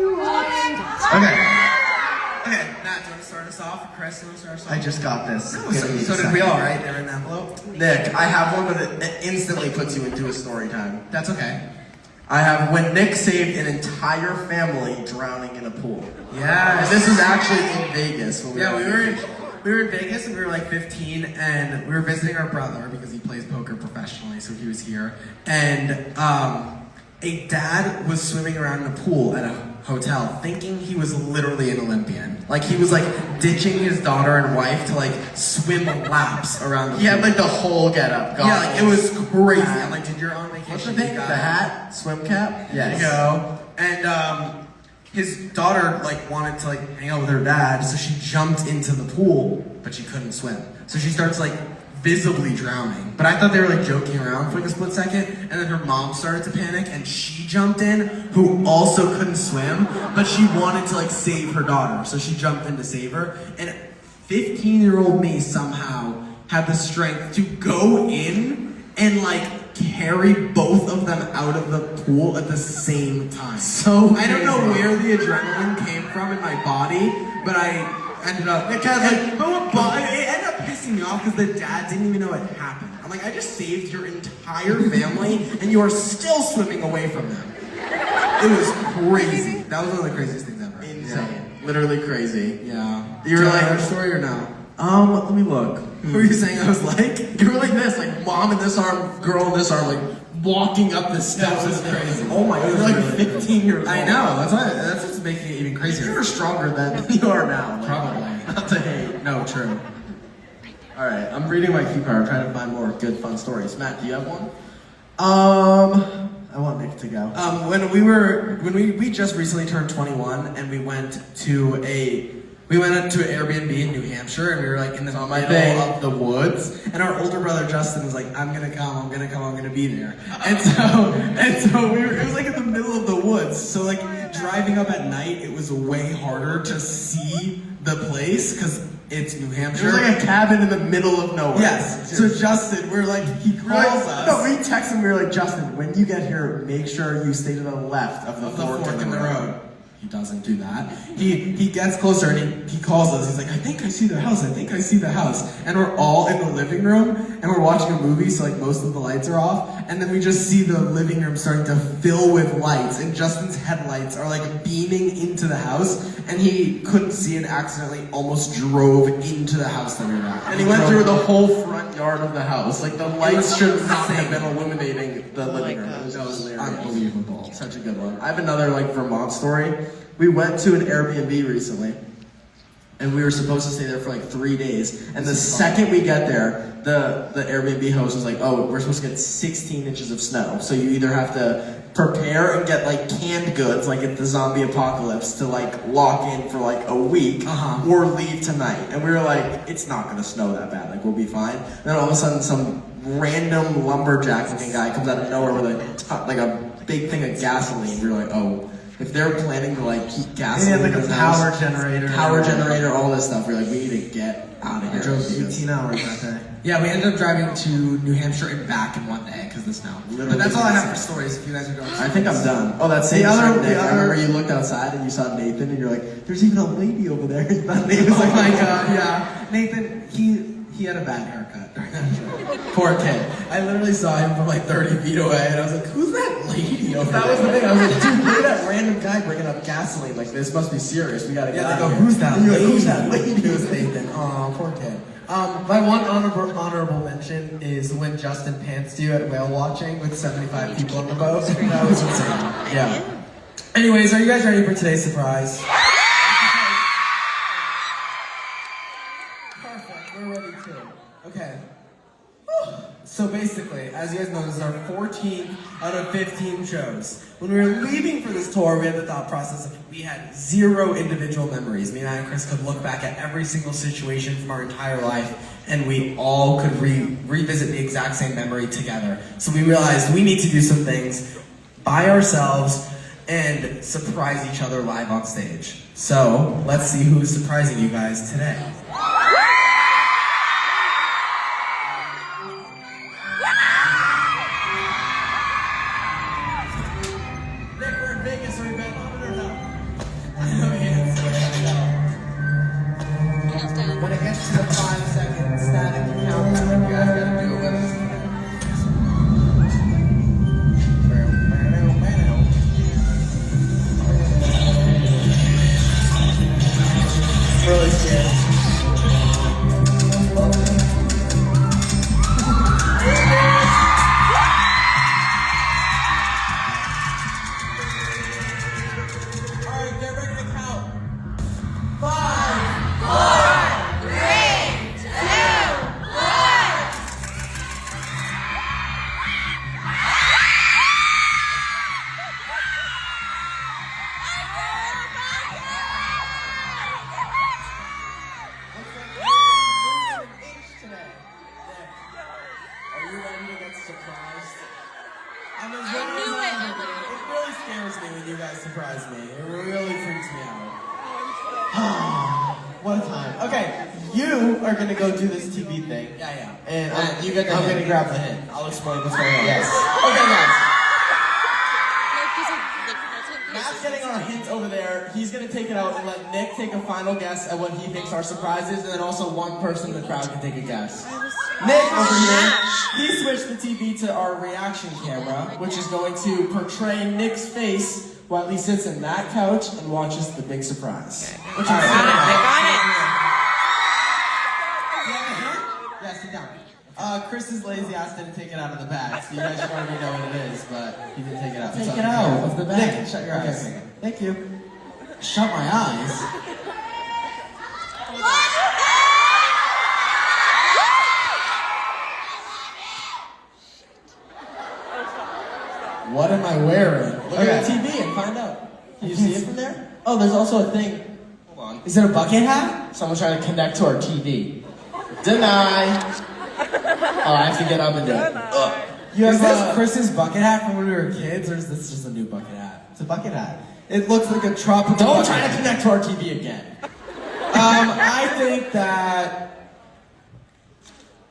Matt, do you want to start us off? Chris, do you want to start us off? I just got this. So did we all, right? They're in the envelope? Nick, I have one, but it instantly puts you into a story time. That's okay. I have when Nick saved an entire family drowning in a pool. Yes. And this was actually in Vegas. When Yeah, we were in Vegas and we were like 15 and we were visiting our brother because he plays poker professionally, so he was here. And a dad was swimming around in a pool at a hotel thinking he was literally an Olympian. Like he was like ditching his daughter and wife to like swim laps around the He pool. had like the whole getup. Yeah, like it was crazy. I'm like, dude, you're on vacation. What's the thing? You The gotta- hat, swim cap. There you go. And his daughter like wanted to like hang out with her dad, so she jumped into the pool, but she couldn't swim. So she starts like visibly drowning. But I thought they were like joking around for like a split second, and then her mom started to panic and she jumped in, who also couldn't swim, but she wanted to like save her daughter. So she jumped in to save her. And 15-year-old me somehow had the strength to go in and like carry both of them out of the pool at the same time. So I don't know crazy. where the adrenaline came from in my body, but I ended up it ended up pissing me off because the dad didn't even know it happened. I'm like, I just saved your entire family and you are still swimming away from them. It was crazy. That was one of the craziest things ever. Insane. Literally crazy. Yeah. You were Do you like- have a story or no? Let me look. What were you saying I was like? You were like this, like mom in this arm, girl in this arm, like walking up the steps. That was crazy. Oh my god, you're like 15 years old. I know. That's what's making it even crazier. You're stronger than you are now. Probably. Not to hate. No, true. All right, I'm reading my cue card, trying to find more good, fun stories. Matt, do you have one? I want Nick to go. When we just recently turned 21 and we went to an Airbnb in New Hampshire and we were like in the middle of the woods and our older brother Justin was like, I'm gonna come, I'm gonna be there. And so it was like in the middle of the woods. So like driving up at night, it was way harder to see the place because it's New Hampshire. There's like a cabin in the middle of nowhere. Yes. So Justin, he calls us. No, we text him. We were like, Justin, when you get here, make sure you stay to the left of the The fork fork in the road. He doesn't do that. He gets closer and he calls us. He's like, I think I see the house. I think I see the house. And we're all in the living room and we're watching a movie, so like most of the lights are off. And then we just see the living room starting to fill with lights, and Justin's headlights are like beaming into the house. And he couldn't see and accidentally almost drove into the house that we were at. And he went through the whole front yard of the house. Like the lights should not have been illuminating the living room. It was unbelievable. Such a good one. I have another like Vermont story. We went to an Airbnb recently, and we were supposed to stay there for like 3 days. And the second we get there, the Airbnb host was like, "Oh, we're supposed to get 16 inches of snow. So you either have to prepare and get like canned goods, like at the zombie apocalypse, to like lock in for like a week, or leave tonight." And we were like, "It's not gonna snow that bad. Like we'll be fine." And then all of a sudden, some random lumberjack looking guy comes out of nowhere with a big thing of gasoline. We were like, "Oh." If they're planning to like keep gasoline, like a power generator, all this stuff, we're like, we need to get out of here. I drove 18 hours that day. Yeah, we ended up driving to New Hampshire and back in one day because of the snow. But that's all I have for stories. If you guys are going, I think I'm done. Oh, that same trip, Nick. I remember you looked outside and you saw Nathan, and you're like, "There's even a lady over there." You thought Nathan was like, "Oh my god, yeah." Nathan, he had a bad haircut during that trip. Poor kid. I literally saw him from like 30 feet away, and I was like, "Who's that lady over there?" That was the thing. I was like, "Dude, look at that random guy bringing up gasoline. Like, this must be serious. We gotta get out of here." "Who's that lady?" Who's that lady? It was Nathan. Oh, poor kid. My one honorable mention is when Justin pantsed you at whale watching with 75 people on the boat. That was insane. Yeah. Anyways, are you guys ready for today's surprise? Perfect. We're ready too. Okay. So basically, as you guys know, this is our 14th out of 15 shows. When we were leaving for this tour, we had the thought process of we had 0 individual memories. Me and I and Chris could look back at every single situation from our entire life, and we all could revisit the exact same memory together. So we realized we need to do some things by ourselves and surprise each other live on stage. So let's see who's surprising you guys today. When it gets to the 5-second static countdown, you guys gotta do it with us. Really scared. Alright, get ready to count. 5, 4, 3, 2, 1. Are you ready to get surprised? I knew it. It really scares me when you guys surprise me. It really freaks me out. What a time. Okay, you are gonna go do this TV thing. Yeah. And I'm gonna grab the hint. I'll explain what's going on. Yes. Okay, guys. Matt's getting our hint over there. He's gonna take it out and let Nick take a final guess at what he thinks our surprise is, and then also one person in the crowd can take a guess. Nick over here, he switched the TV to our reaction camera, which is going to portray Nick's face while he sits in that couch and watches the big surprise. Which is Yeah, sit down. Chris's lazy ass didn't take it out of the bag, so you guys should already know what it is, but he didn't take it out. Take it out of the bag. Nick, shut your eyes. Okay. Thank you. Shut my eyes? What am I wearing? Look at the TV and find out. Can you see it from there? Oh, there's also a thing. Hold on. Is it a bucket hat? Someone's trying to connect to our TV. Deny. Oh, I have to get up and do it. Is this Chris's bucket hat from when we were kids, or is this just a new bucket hat? It's a bucket hat. It looks like a tropical. Don't try to connect to our TV again. I think that.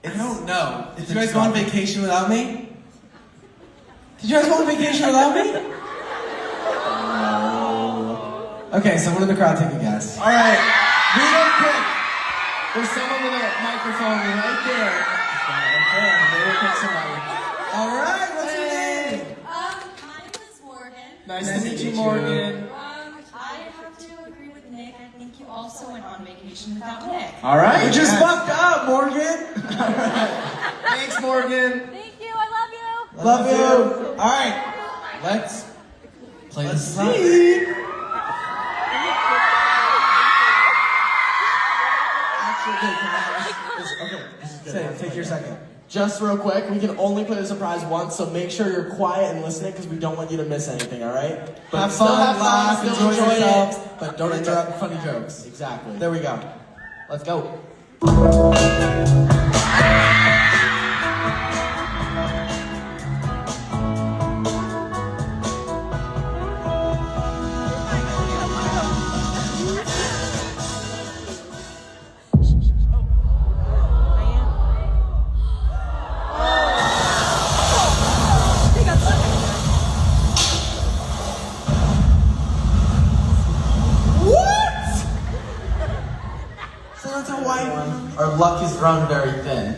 I don't know. Did you guys go on vacation without me? Did you guys go on vacation without me? No. Okay, someone in the crowd take a guess. All right, real quick. There's someone with a microphone right there. They will pick somebody. All right, what's your name? My name is Morgan. Nice to meet you, Morgan. I have to agree with Nick. I think you also went on vacation without Nick. All right, you just fucked up, Morgan. Thanks, Morgan. Thank you. I love you. Love you. All right, let's play the see. Okay, take your second. Just real quick, we can only play the surprise once, so make sure you're quiet and listening because we don't want you to miss anything, all right? But have fun, laugh, enjoy yourselves, but don't interrupt funny jokes. Exactly. There we go. Let's go. Our luck is run very thin.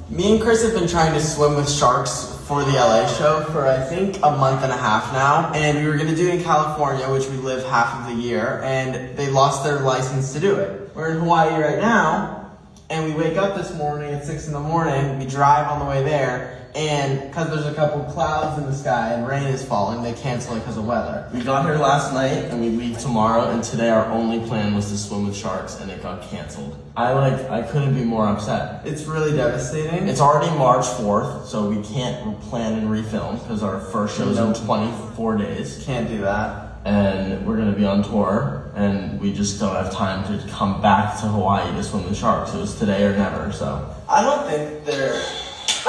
Me and Chris have been trying to swim with sharks for the LA show for I think a month and a half now, and we were gonna do it in California, which we live half of the year, and they lost their license to do it. We're in Hawaii right now, and we wake up this morning at 6 in the morning, we drive on the way there, and because there's a couple clouds in the sky and rain is falling, they cancel it because of weather. We got here last night and we leave tomorrow, and today our only plan was to swim with sharks and it got canceled. I couldn't be more upset. It's really devastating. It's already March 4th, so we can't plan and refilm because our first show's in 24 days. Can't do that. And we're gonna be on tour, and we just don't have time to come back to Hawaii to swim with sharks. It was today or never, so. I don't think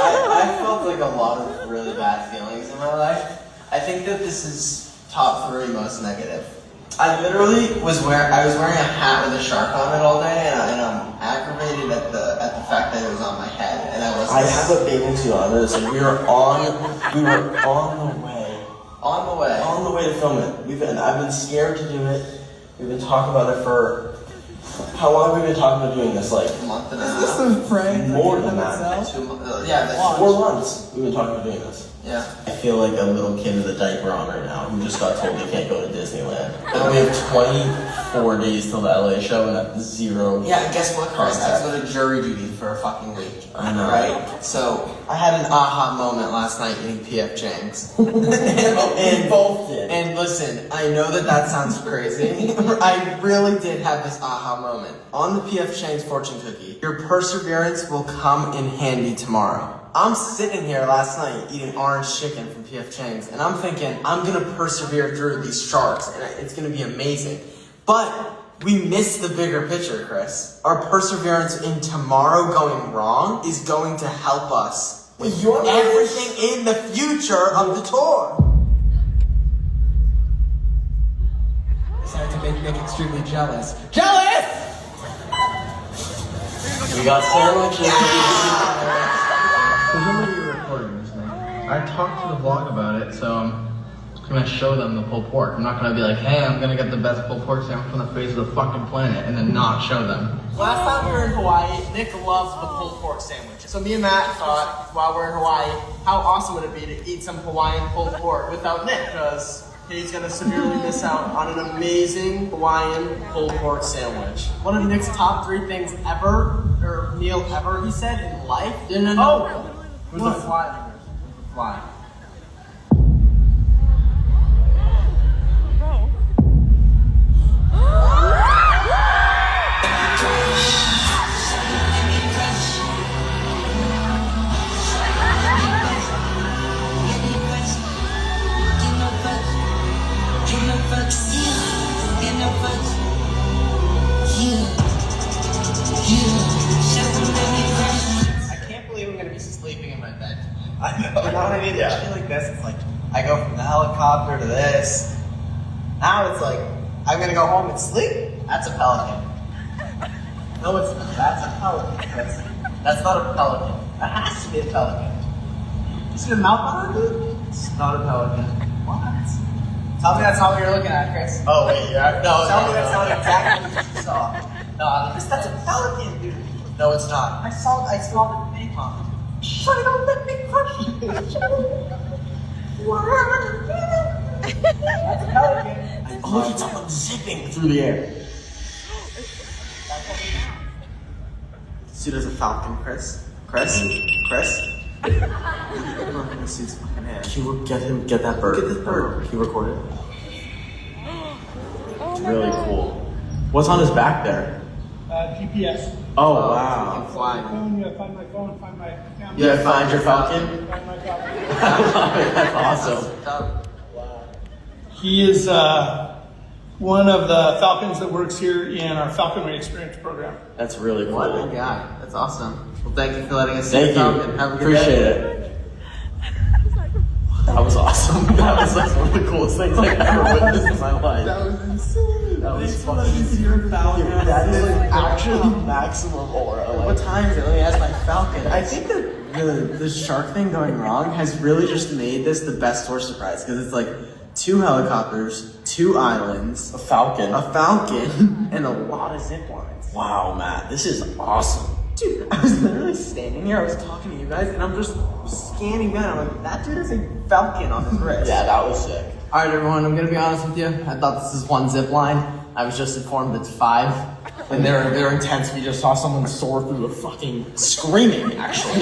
I felt like a lot of really bad feelings in my life. I think that this is top 3 most negative. I literally was wearing a hat with a shark on it all day, and I'm aggravated at the fact that it was on my head, and I have a bathing suit on this, and we were on the way to film it. I've been scared to do it. We've been talking about it for. How long have we been talking about doing this? Like a month and a half. Is this a prank? More than that. 2 months. Yeah, 4 months we've been talking about doing this. Yeah. I feel like a little kid with a diaper on right now who just got told he can't go to Disneyland. And we have 24 days till the LA show and at 0. Yeah, guess what, Chris? I have to go to jury duty for a fucking week. I know. Right? So, I had an aha moment last night eating P.F. Chang's. And both did. And listen, I know that sounds crazy. I really did have this aha moment. On the P.F. Chang's fortune cookie, your perseverance will come in handy tomorrow. I'm sitting here last night eating orange chicken from P.F. Chang's, and I'm thinking, I'm gonna persevere through these sharks, and it's gonna be amazing. But we missed the bigger picture, Chris. Our perseverance in tomorrow going wrong is going to help us with everything in the future of the tour. Decided to make Nick extremely jealous. Jealous! We got sandwiches. Presumably you're recording this thing. I talked to the vlog about it, so I'm gonna show them the pulled pork. I'm not gonna be like, hey, I'm gonna get the best pulled pork sandwich from the face of the fucking planet and then not show them. Last time we were in Hawaii, Nick loves the pulled pork sandwich. So me and Matt thought, while we're in Hawaii, how awesome would it be to eat some Hawaiian pulled pork without Nick, because he's gonna severely miss out on an amazing Hawaiian pulled pork sandwich. One of Nick's top 3 things ever, or meal ever, he said, in life. No. Where's the fly? Fly. I can't believe I'm gonna be sleeping in my bed. I know. You know what I mean? Yeah. Shit like this, it's like, I go from the helicopter to this. Now it's like, I'm gonna go home and sleep. That's a pelican. No, it's not. That's a pelican. That's not a pelican. That has to be a pelican. You see the mouth on it, dude? It's not a pelican. What? Tell me that's not what you're looking at, Chris. Oh wait, yeah. No, Tell me that's not exactly what you saw. No, Chris, that's a pelican, dude. No, it's not. I saw the big one. Shut up, let me crush you. That's a pelican. Oh, look at someone zipping through the air. See, there's a falcon, Chris. Chris? I'm gonna see his fucking head. Can you get that bird? Get this bird. Can you record it? It's really cool. What's on his back there? GPS. Oh, wow. You can fly. Find my phone, find my camera. Yeah, find your falcon. Find my falcon. I love it. That's awesome. He is one of the falcons that works here in our Falconry Experience program. That's really cool. What a guy. That's awesome. Well, thank you for letting us see Thank the you. Falcon. Have a good Appreciate day. it. That was awesome. That was like one of the coolest things I've ever witnessed in my life. That was insane. That was Thanks for letting me see your Falcon. Dude, that is like actually maximum aura. What Like, time is it? Let me ask my Falcon. I think that the shark thing going wrong has really just made this the best tour surprise because it's like 2 helicopters, 2 islands, A falcon. a falcon, and a lot of zip lines. Wow, Matt, this is awesome. Dude, I was literally standing here, I was talking to you guys, and I'm just scanning down. I'm like, that dude has a falcon on his wrist. Yeah, that was sick. Alright, everyone, I'm gonna be honest with you. I thought this is 1 zip line. I was just informed it's 5. And they're intense. We just saw someone soar through the fucking screaming, actually.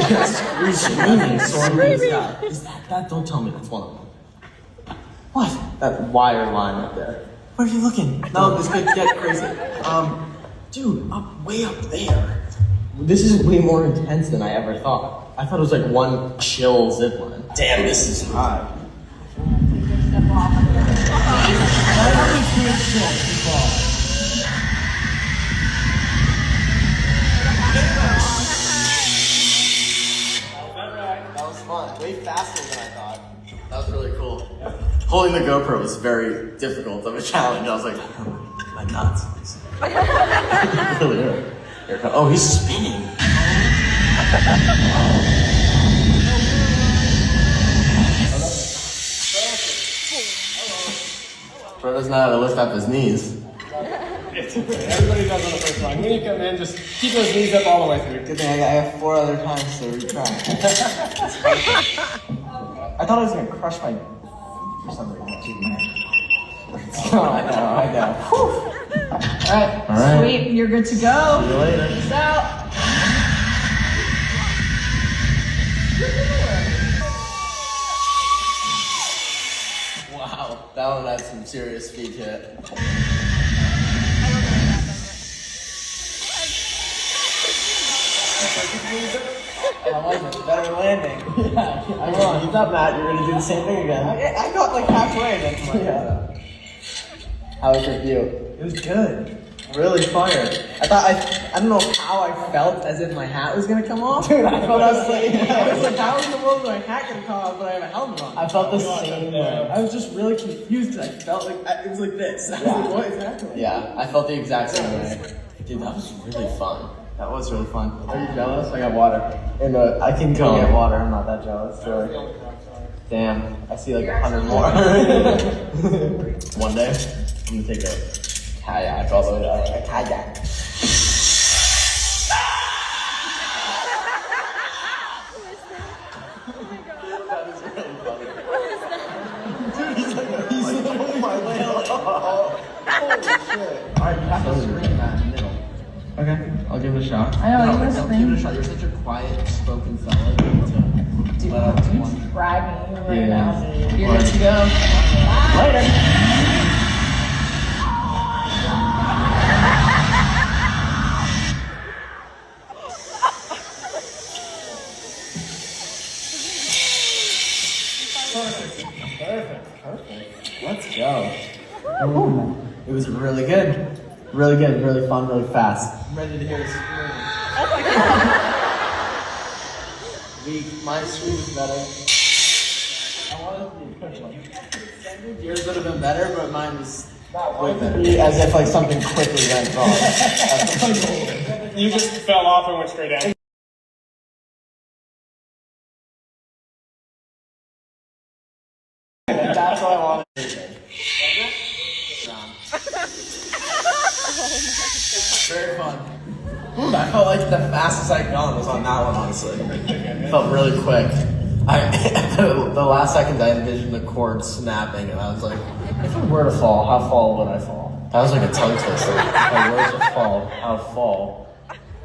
Screaming, soaring through the sky. Is that, don't tell me that's one of them. What? That wire line up there. Where are you looking? No, this could get crazy. Dude, way up there. This is way more intense than I ever thought. I thought it was like 1 chill zip line. Damn, this is hot. That was fun. Way faster than I thought. That was really cool. Holding the GoPro was very difficult of a challenge. I was like, my nuts. Really hurt. Here it comes. Oh, he's spinning. Bro doesn't know how to lift up his knees. It's okay. Everybody does on the first line. When you come in, just keep those knees up all the way through. Good thing I have 4 other times to retry. I thought I was gonna crush my for some reason. I know. Alright, sweet, you're good to go. See you later. Peace out. Wow, that one had some serious speed to it. How was it? Better landing. Yeah, I won. You thought, Matt, you were gonna do the same thing again. I got like halfway and then yeah. How was your view? It was good. Really fired. I don't know how I felt as if my hat was gonna come off. Dude, I was like, how in the world is my hat gonna come off when I have a helmet on? I felt the same way. I was just really confused because I felt like it was like this. I was like, what is happening? Yeah, I felt the exact same way. Dude, that was really fun. That was really fun. Are you jealous? I got water. And I can go get water. I'm not that jealous. Really. Damn, I see like 100 more. One day, I'm gonna take a kayak all the way down. A kayak. That is really funny. Dude, he's literally my way along. Holy shit. Alright, you have to scream that in the middle. Okay, I'll give it a shot. I know, you wanna don't scream? give it a shot. You're such a quiet, spoken fellow. You need to let out one. Drag me right Yeah. now. You're good to go. Later. Perfect. Let's go. It was really good. Really good, really fun, really fast. I'm ready to hear the scream. Oh my god! Weak. My scream is better. I wanted to be a quick one. Yours would have been better, but mine was way better. As if like something quickly went wrong. You just fell off and went straight down. That's what I wanted. fastest I'd gone was on that one, honestly. Felt really quick. The last second I envisioned the cord snapping, and I was like, if I were to fall, how would I fall? That was like a tongue twister. If I were to fall,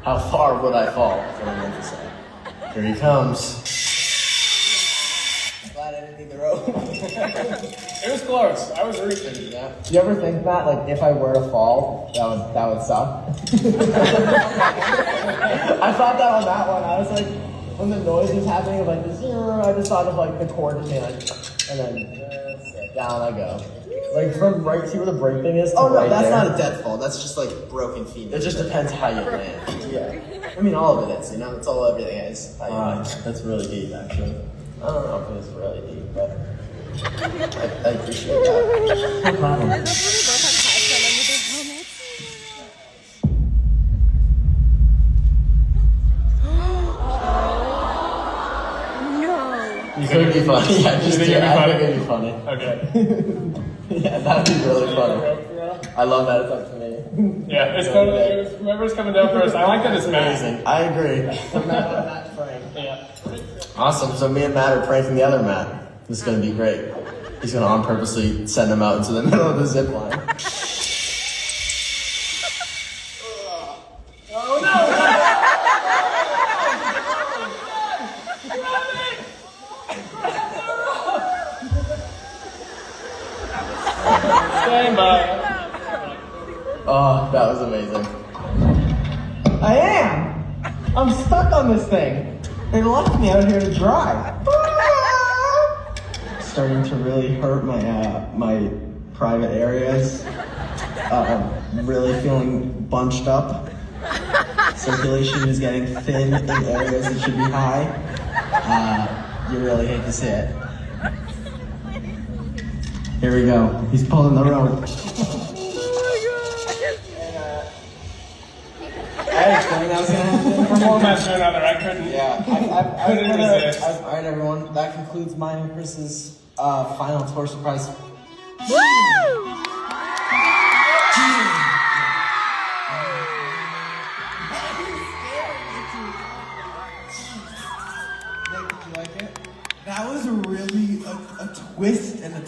how far would I fall? That's what I meant to say. Here he comes. Glad I didn't need the rope. It was close. I was reaching. Yeah. Do you ever think that, like, if I were to fall, that would suck? I thought that on that one. I was like, when the noise was happening of like this, I just thought of like the cord just being like, and then down I go. Like from right, see where the break thing is? To Oh no, right that's there. not a death fall. That's just like broken femur. It just depends how you land. Yeah. I mean, all of it is. You know, it's all everything is. How you land. That's really deep, actually. I don't know if it's really deep, but I appreciate that. No problem. You think it'd be funny? Yeah, just do it. I think it'd be funny. Okay. Yeah, that'd be really funny. I love that it's up to me. Yeah, it's totally, whoever's coming down first. I like that it's Matt. Amazing. I agree. Yeah. Awesome. So me and Matt are pranking the other Matt. This is going to be great. He's going to on purposely send him out into the middle of the zip line. Oh no! Stand by. Oh, that was amazing. I am! I'm stuck on this thing. They left me out here to dry. Starting to really hurt my private areas. I'm really feeling bunched up. Circulation is getting thin in areas that should be high. You really hate to see it. Here we go. He's pulling the rope. I had a feeling that was gonna happen. From one match to another, I couldn't. Yeah, I couldn't resist. All right, everyone. That concludes mine and Chris's final tour surprise. Woo! Nick, did you like it? That was really a twist and a